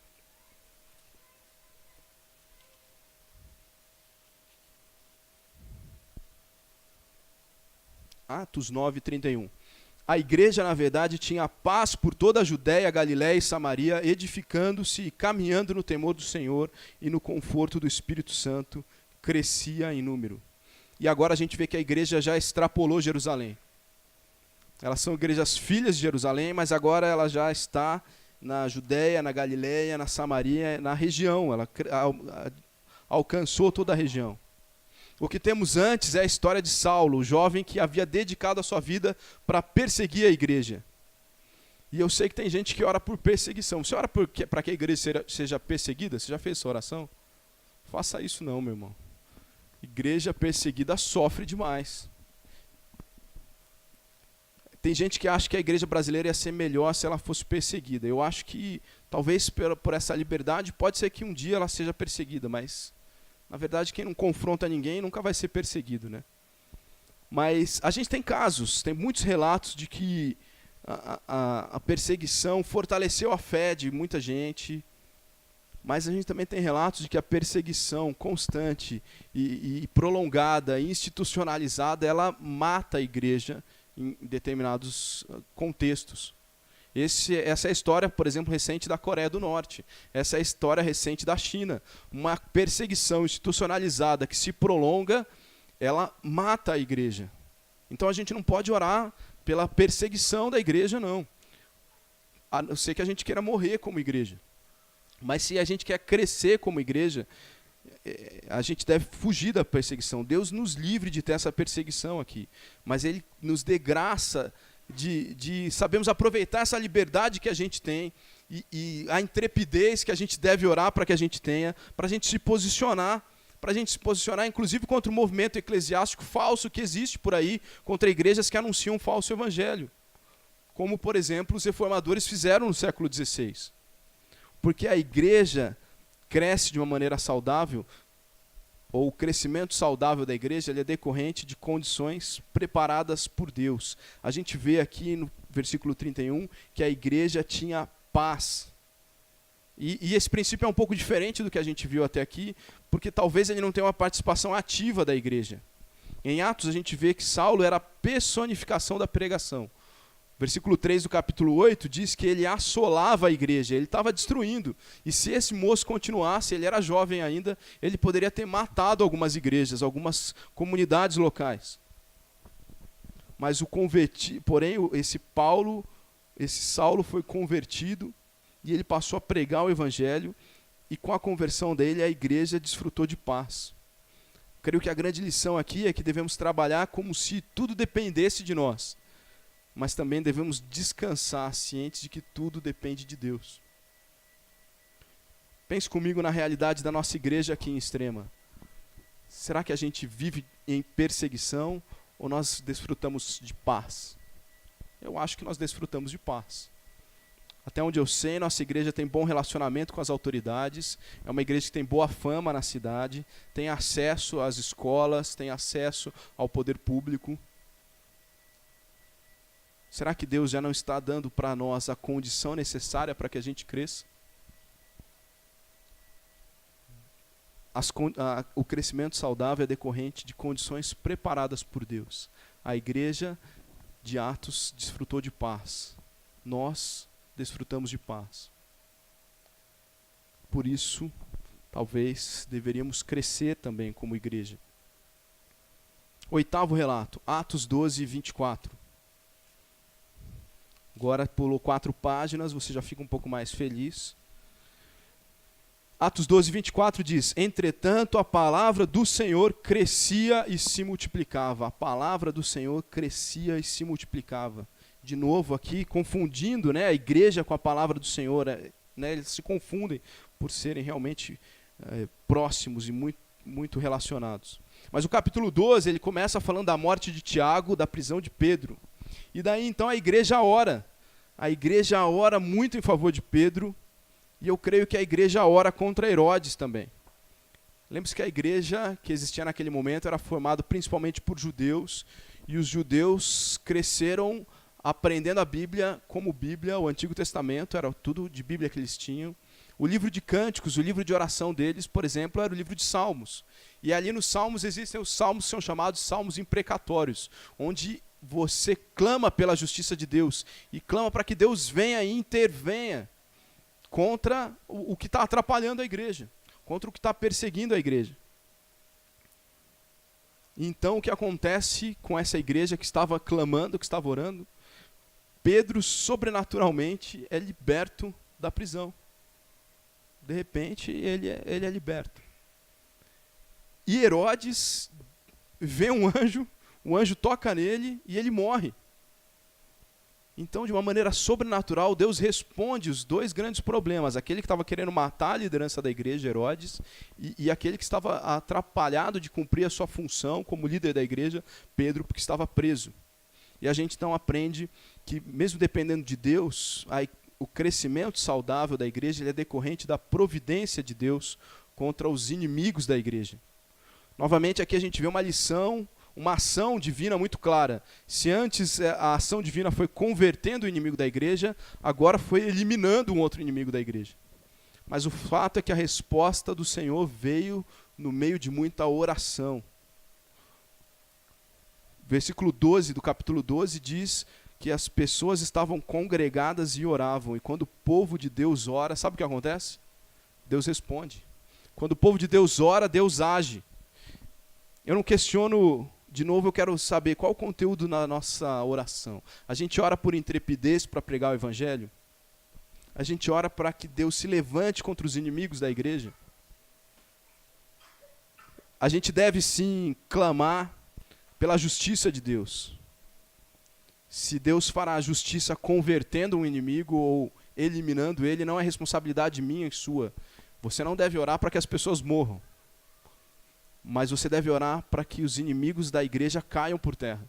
Atos 9, 31. A igreja, na verdade, tinha paz por toda a Judéia, Galiléia e Samaria, edificando-se e caminhando no temor do Senhor e no conforto do Espírito Santo, crescia em número. E agora a gente vê que a igreja já extrapolou Jerusalém. Elas são igrejas filhas de Jerusalém, mas agora ela já está na Judéia, na Galiléia, na Samaria, na região. Ela alcançou toda a região. O que temos antes é a história de Saulo, o jovem que havia dedicado a sua vida para perseguir a igreja. E eu sei que tem gente que ora por perseguição. Você ora para que a igreja seja perseguida? Você já fez essa oração? Faça isso não, meu irmão. Igreja perseguida sofre demais. Tem gente que acha que a igreja brasileira ia ser melhor se ela fosse perseguida. Eu acho que, talvez por essa liberdade, pode ser que um dia ela seja perseguida, mas, na verdade, quem não confronta ninguém nunca vai ser perseguido, né? Mas a gente tem casos, tem muitos relatos de que a perseguição fortaleceu a fé de muita gente, mas a gente também tem relatos de que a perseguição constante e prolongada, institucionalizada, ela mata a igreja em determinados contextos. Essa é a história, por exemplo, recente da Coreia do Norte. Essa é a história recente da China. Uma perseguição institucionalizada que se prolonga, ela mata a igreja. Então a gente não pode orar pela perseguição da igreja, não. A não ser que a gente queira morrer como igreja. Mas se a gente quer crescer como igreja, a gente deve fugir da perseguição. Deus nos livre de ter essa perseguição aqui. Mas Ele nos dê graça de sabermos aproveitar essa liberdade que a gente tem e a intrepidez que a gente deve orar para que a gente tenha, para a gente se posicionar para a gente se posicionar, inclusive, contra o movimento eclesiástico falso que existe por aí, contra igrejas que anunciam um falso evangelho. Como, por exemplo, os reformadores fizeram no século XVI. Porque a igreja cresce de uma maneira saudável, ou o crescimento saudável da igreja ele é decorrente de condições preparadas por Deus. A gente vê aqui no versículo 31 que a igreja tinha paz. E esse princípio é um pouco diferente do que a gente viu até aqui, porque talvez ele não tenha uma participação ativa da igreja. Em Atos a gente vê que Saulo era a personificação da pregação. Versículo 3 do capítulo 8 diz que ele assolava a igreja, ele estava destruindo. E se esse moço continuasse, ele era jovem ainda, ele poderia ter matado algumas igrejas, algumas comunidades locais. Mas porém, esse Saulo foi convertido e ele passou a pregar o evangelho e com a conversão dele a igreja desfrutou de paz. Creio que a grande lição aqui é que devemos trabalhar como se tudo dependesse de nós. Mas também devemos descansar cientes de que tudo depende de Deus. Pense comigo na realidade da nossa igreja aqui em Extrema. Será que a gente vive em perseguição ou nós desfrutamos de paz? Eu acho que nós desfrutamos de paz. Até onde eu sei, nossa igreja tem bom relacionamento com as autoridades, é uma igreja que tem boa fama na cidade, tem acesso às escolas, tem acesso ao poder público. Será que Deus já não está dando para nós a condição necessária para que a gente cresça? O crescimento saudável é decorrente de condições preparadas por Deus. A igreja de Atos desfrutou de paz. Nós desfrutamos de paz. Por isso, talvez deveríamos crescer também como igreja. Oitavo relato, Atos 12, 24. Agora pulou 4 páginas, você já fica um pouco mais feliz. Atos 12, 24 diz: entretanto, a palavra do Senhor crescia e se multiplicava. A palavra do Senhor crescia e se multiplicava. De novo aqui, confundindo, né, a igreja com a palavra do Senhor. Né, eles se confundem por serem realmente próximos e muito relacionados. Mas o capítulo 12, ele começa falando da morte de Tiago, da prisão de Pedro. E daí então a igreja ora. A igreja ora muito em favor de Pedro. E eu creio que a igreja ora contra Herodes também. Lembre-se que a igreja que existia naquele momento era formada principalmente por judeus. E os judeus cresceram aprendendo a Bíblia como Bíblia, o Antigo Testamento, era tudo de Bíblia que eles tinham. O livro de cânticos, o livro de oração deles, por exemplo, era o livro de Salmos. E ali nos Salmos existem os salmos que são chamados salmos imprecatórios, onde você clama pela justiça de Deus e clama para que Deus venha e intervenha contra o que está atrapalhando a igreja, contra o que está perseguindo a igreja. Então, o que acontece com essa igreja que estava clamando, que estava orando? Pedro, sobrenaturalmente, é liberto da prisão. De repente, ele é liberto. E Herodes vê um anjo, o anjo toca nele e ele morre. Então, de uma maneira sobrenatural, Deus responde os 2 grandes problemas. Aquele que estava querendo matar a liderança da igreja, Herodes, e aquele que estava atrapalhado de cumprir a sua função como líder da igreja, Pedro, porque estava preso. E a gente então aprende que, mesmo dependendo de Deus, o crescimento saudável da igreja ele é decorrente da providência de Deus contra os inimigos da igreja. Novamente, aqui a gente vê uma lição, uma ação divina muito clara. Se antes a ação divina foi convertendo o inimigo da igreja, agora foi eliminando um outro inimigo da igreja. Mas o fato é que a resposta do Senhor veio no meio de muita oração. Versículo 12 do capítulo 12 diz que as pessoas estavam congregadas e oravam. E quando o povo de Deus ora, sabe o que acontece? Deus responde. Quando o povo de Deus ora, Deus age. Eu não questiono, de novo eu quero saber qual o conteúdo na nossa oração. A gente ora por intrepidez para pregar o evangelho? A gente ora para que Deus se levante contra os inimigos da igreja? A gente deve sim clamar pela justiça de Deus. Se Deus fará a justiça convertendo um inimigo ou eliminando ele, não é responsabilidade minha e sua. Você não deve orar para que as pessoas morram. mas você deve orar para que os inimigos da igreja caiam por terra.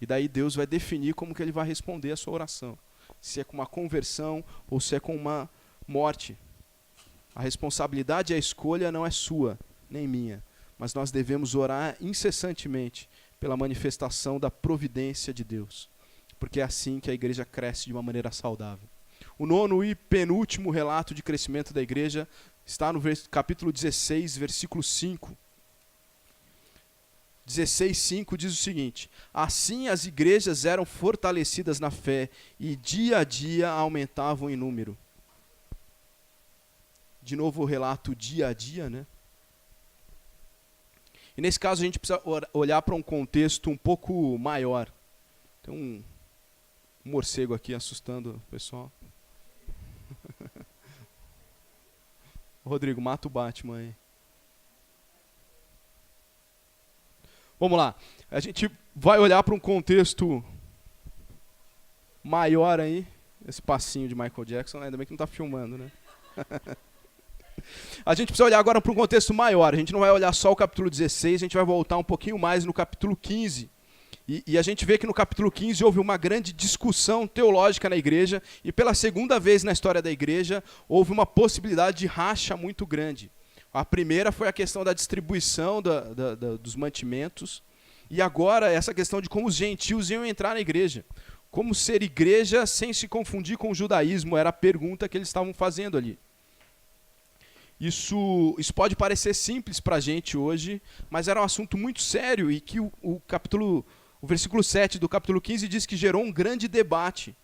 E daí Deus vai definir como que ele vai responder a sua oração. Se é com uma conversão ou se é com uma morte. A responsabilidade e a escolha não é sua, nem minha. Mas nós devemos orar incessantemente pela manifestação da providência de Deus. Porque é assim que a igreja cresce de uma maneira saudável. O nono e penúltimo relato de crescimento da igreja está no capítulo 16, versículo 5. 16:5 diz o seguinte: assim as igrejas eram fortalecidas na fé e dia a dia aumentavam em número. De novo o relato dia a dia, né? E nesse caso a gente precisa olhar para um contexto um pouco maior. Tem um morcego aqui assustando o pessoal. Rodrigo, mata o Batman aí. Vamos lá. A gente vai olhar para um contexto maior aí. Esse passinho de Michael Jackson, ainda bem que não está filmando, né? A gente precisa olhar agora para um contexto maior. A gente não vai olhar só o capítulo 16, a gente vai voltar um pouquinho mais no capítulo 15. E a gente vê que no capítulo 15 houve uma grande discussão teológica na igreja, e pela segunda vez na história da igreja, houve uma possibilidade de racha muito grande. A primeira foi a questão da distribuição dos mantimentos, e agora essa questão de como os gentios iam entrar na igreja. Como ser igreja sem se confundir com o judaísmo, era a pergunta que eles estavam fazendo ali. Isso pode parecer simples para a gente hoje, mas era um assunto muito sério e que o versículo 7 do capítulo 15 diz que gerou um grande debate.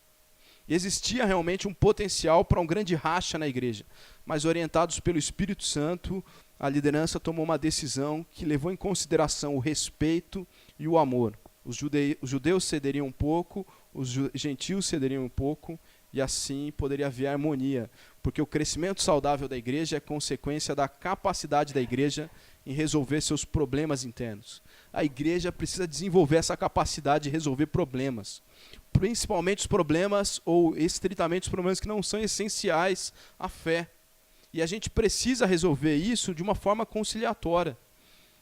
E existia realmente um potencial para um grande racha na igreja. Mas orientados pelo Espírito Santo, a liderança tomou uma decisão que levou em consideração o respeito e o amor. Os judeus cederiam um pouco, os gentios cederiam um pouco, e assim poderia haver harmonia. Porque o crescimento saudável da igreja é consequência da capacidade da igreja em resolver seus problemas internos. A igreja precisa desenvolver essa capacidade de resolver problemas. Principalmente os problemas, ou estritamente os problemas que não são essenciais à fé. E a gente precisa resolver isso de uma forma conciliatória.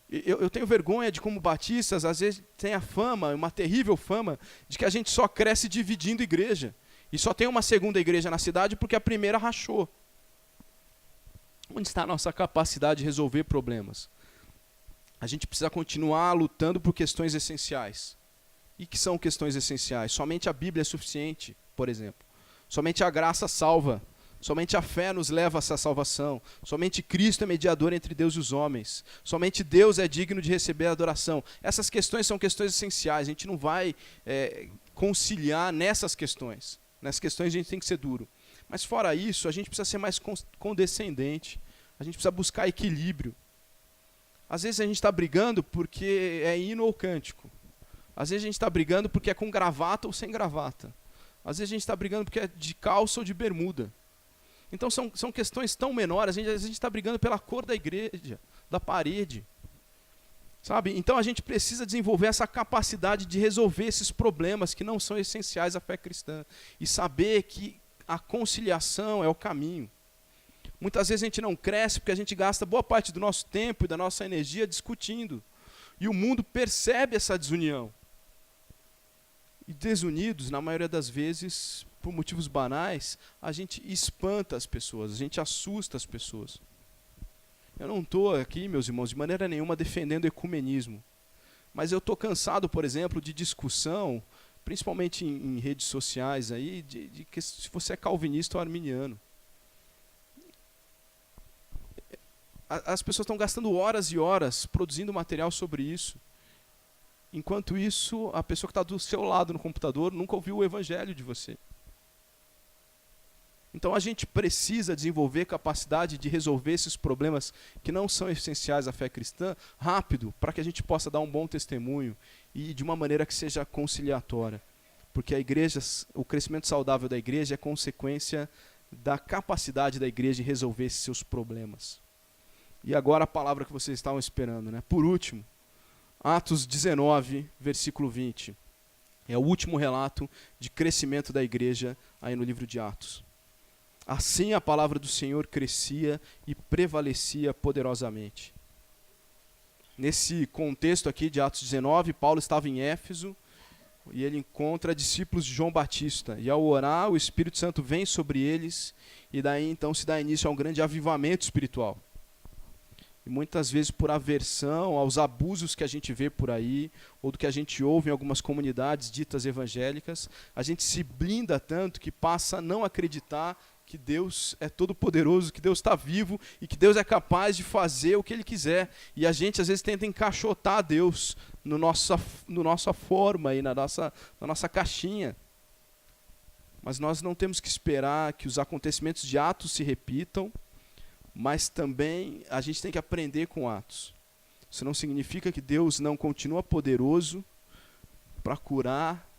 Eu tenho vergonha de como batistas, às vezes, tem a fama, uma terrível fama, de que a gente só cresce dividindo igreja. E só tem uma segunda igreja na cidade porque a primeira rachou. Onde está a nossa capacidade de resolver problemas? A gente precisa continuar lutando por questões essenciais. E que são questões essenciais? Somente a Bíblia é suficiente, por exemplo. Somente a graça salva. Somente a fé nos leva a essa salvação. Somente Cristo é mediador entre Deus e os homens. Somente Deus é digno de receber a adoração. Essas questões são questões essenciais. A gente não vai conciliar nessas questões. Nessas questões a gente tem que ser duro. Mas fora isso, a gente precisa ser mais condescendente. A gente precisa buscar equilíbrio. Às vezes a gente está brigando porque é hino ou cântico. Às vezes a gente está brigando porque é com gravata ou sem gravata. Às vezes a gente está brigando porque é de calça ou de bermuda. Então são questões tão menores. Às vezes a gente está brigando pela cor da igreja, da parede. Sabe? Então a gente precisa desenvolver essa capacidade de resolver esses problemas que não são essenciais à fé cristã. E saber que a conciliação é o caminho. Muitas vezes a gente não cresce porque a gente gasta boa parte do nosso tempo e da nossa energia discutindo. E o mundo percebe essa desunião. E desunidos, na maioria das vezes, por motivos banais, a gente espanta as pessoas, a gente assusta as pessoas. Eu não estou aqui, meus irmãos, de maneira nenhuma defendendo o ecumenismo. Mas eu estou cansado, por exemplo, de discussão, principalmente em redes sociais, aí, de que se você é calvinista ou arminiano. As pessoas estão gastando horas e horas produzindo material sobre isso. Enquanto isso, a pessoa que está do seu lado no computador nunca ouviu o evangelho de você. Então a gente precisa desenvolver capacidade de resolver esses problemas que não são essenciais à fé cristã rápido, para que a gente possa dar um bom testemunho e de uma maneira que seja conciliatória. Porque a igreja, o crescimento saudável da igreja é consequência da capacidade da igreja em resolver esses seus problemas. E agora a palavra que vocês estavam esperando, né? Por último, Atos 19, versículo 20. É o último relato de crescimento da igreja aí no livro de Atos. Assim a palavra do Senhor crescia e prevalecia poderosamente. Nesse contexto aqui de Atos 19, Paulo estava em Éfeso e ele encontra discípulos de João Batista. E ao orar, o Espírito Santo vem sobre eles e daí então se dá início a um grande avivamento espiritual. E muitas vezes por aversão aos abusos que a gente vê por aí, ou do que a gente ouve em algumas comunidades ditas evangélicas, a gente se blinda tanto que passa a não acreditar que Deus é todo poderoso, que Deus está vivo e que Deus é capaz de fazer o que Ele quiser. E a gente às vezes tenta encaixotar Deus no nossa forma e na nossa caixinha. Mas nós não temos que esperar que os acontecimentos de Atos se repitam, mas também a gente tem que aprender com Atos. Isso não significa que Deus não continua poderoso para curar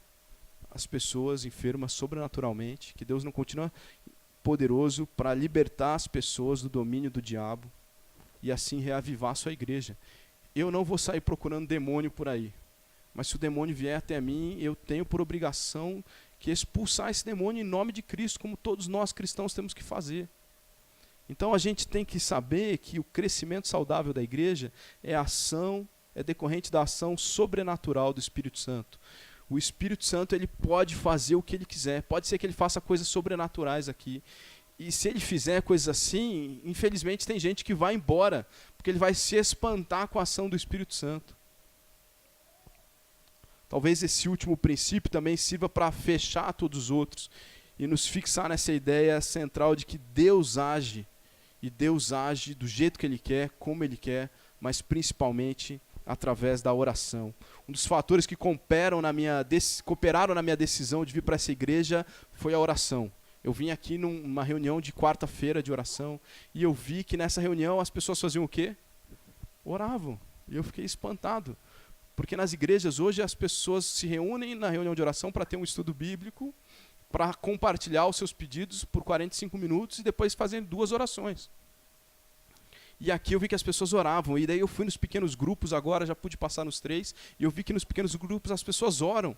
as pessoas enfermas sobrenaturalmente, que Deus não continua poderoso para libertar as pessoas do domínio do diabo e assim reavivar a sua igreja. Eu não vou sair procurando demônio por aí, mas se o demônio vier até mim, eu tenho por obrigação que expulsar esse demônio em nome de Cristo, como todos nós cristãos temos que fazer. Então a gente tem que saber que o crescimento saudável da igreja é decorrente da ação sobrenatural do Espírito Santo. O Espírito Santo ele pode fazer o que ele quiser, pode ser que ele faça coisas sobrenaturais aqui. E se ele fizer coisas assim, infelizmente tem gente que vai embora, porque ele vai se espantar com a ação do Espírito Santo. Talvez esse último princípio também sirva para fechar todos os outros e nos fixar nessa ideia central de que Deus age, e Deus age do jeito que Ele quer, como Ele quer, mas principalmente através da oração. Um dos fatores que cooperaram na minha decisão de vir para essa igreja foi a oração. Eu vim aqui numa reunião de quarta-feira de oração e eu vi que nessa reunião as pessoas faziam o quê? Oravam. E eu fiquei espantado. Porque nas igrejas hoje as pessoas se reúnem na reunião de oração para ter um estudo bíblico, para compartilhar os seus pedidos por 45 minutos e depois fazem 2 orações. E aqui eu vi que as pessoas oravam, e daí eu fui nos pequenos grupos agora, já pude passar nos 3, e eu vi que nos pequenos grupos as pessoas oram.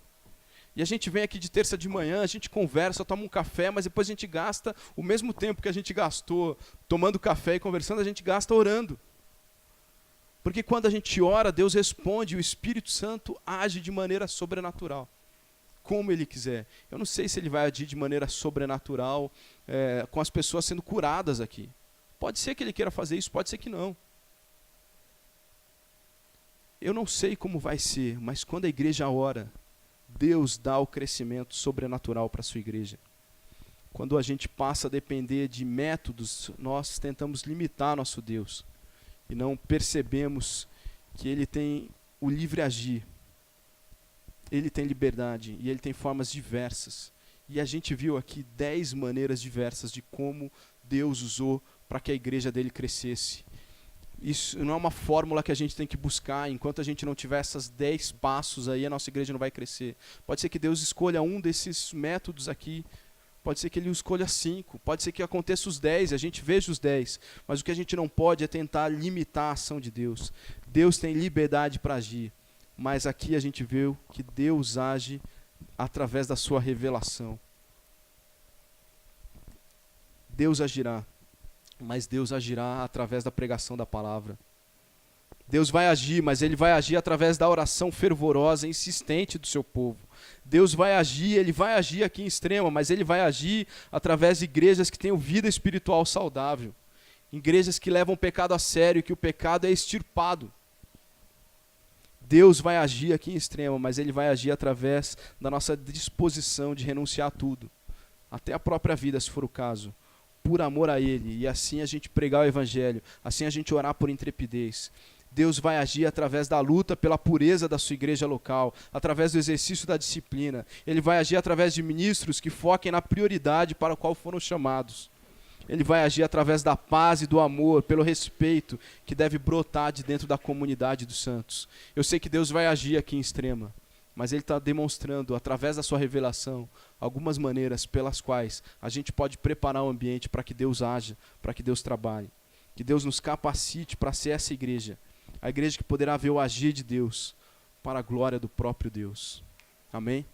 E a gente vem aqui de terça de manhã, a gente conversa, toma um café, mas depois a gente gasta o mesmo tempo que a gente gastou tomando café e conversando, a gente gasta orando. Porque quando a gente ora, Deus responde, e o Espírito Santo age de maneira sobrenatural, como Ele quiser. Eu não sei se Ele vai agir de maneira sobrenatural, com as pessoas sendo curadas aqui. Pode ser que Ele queira fazer isso, pode ser que não. Eu não sei como vai ser, mas quando a igreja ora, Deus dá o crescimento sobrenatural para a sua igreja. Quando a gente passa a depender de métodos, nós tentamos limitar nosso Deus. E não percebemos que Ele tem o livre agir. Ele tem liberdade e Ele tem formas diversas. E a gente viu aqui 10 maneiras diversas de como Deus usou para que a igreja dele crescesse. Isso não é uma fórmula que a gente tem que buscar. Enquanto a gente não tiver essas 10 passos aí, a nossa igreja não vai crescer. Pode ser que Deus escolha um desses métodos aqui. Pode ser que Ele escolha 5. Pode ser que aconteça os 10 e a gente veja os 10. Mas o que a gente não pode é tentar limitar a ação de Deus. Deus tem liberdade para agir. Mas aqui a gente vê que Deus age através da sua revelação. Deus agirá. Mas Deus agirá através da pregação da palavra. Deus vai agir, mas Ele vai agir através da oração fervorosa e insistente do seu povo. Deus vai agir, Ele vai agir aqui em Extrema, mas Ele vai agir através de igrejas que tenham vida espiritual saudável. Igrejas que levam o pecado a sério, que o pecado é extirpado. Deus vai agir aqui em Extrema, mas Ele vai agir através da nossa disposição de renunciar a tudo. Até a própria vida, se for o caso. Por amor a Ele, e assim a gente pregar o Evangelho, assim a gente orar por intrepidez. Deus vai agir através da luta pela pureza da sua igreja local, através do exercício da disciplina. Ele vai agir através de ministros que foquem na prioridade para a qual foram chamados. Ele vai agir através da paz e do amor, pelo respeito que deve brotar de dentro da comunidade dos santos. Eu sei que Deus vai agir aqui em Extrema, mas Ele está demonstrando, através da sua revelação, algumas maneiras pelas quais a gente pode preparar o ambiente para que Deus haja, para que Deus trabalhe. Que Deus nos capacite para ser essa igreja, a igreja que poderá ver o agir de Deus para a glória do próprio Deus. Amém?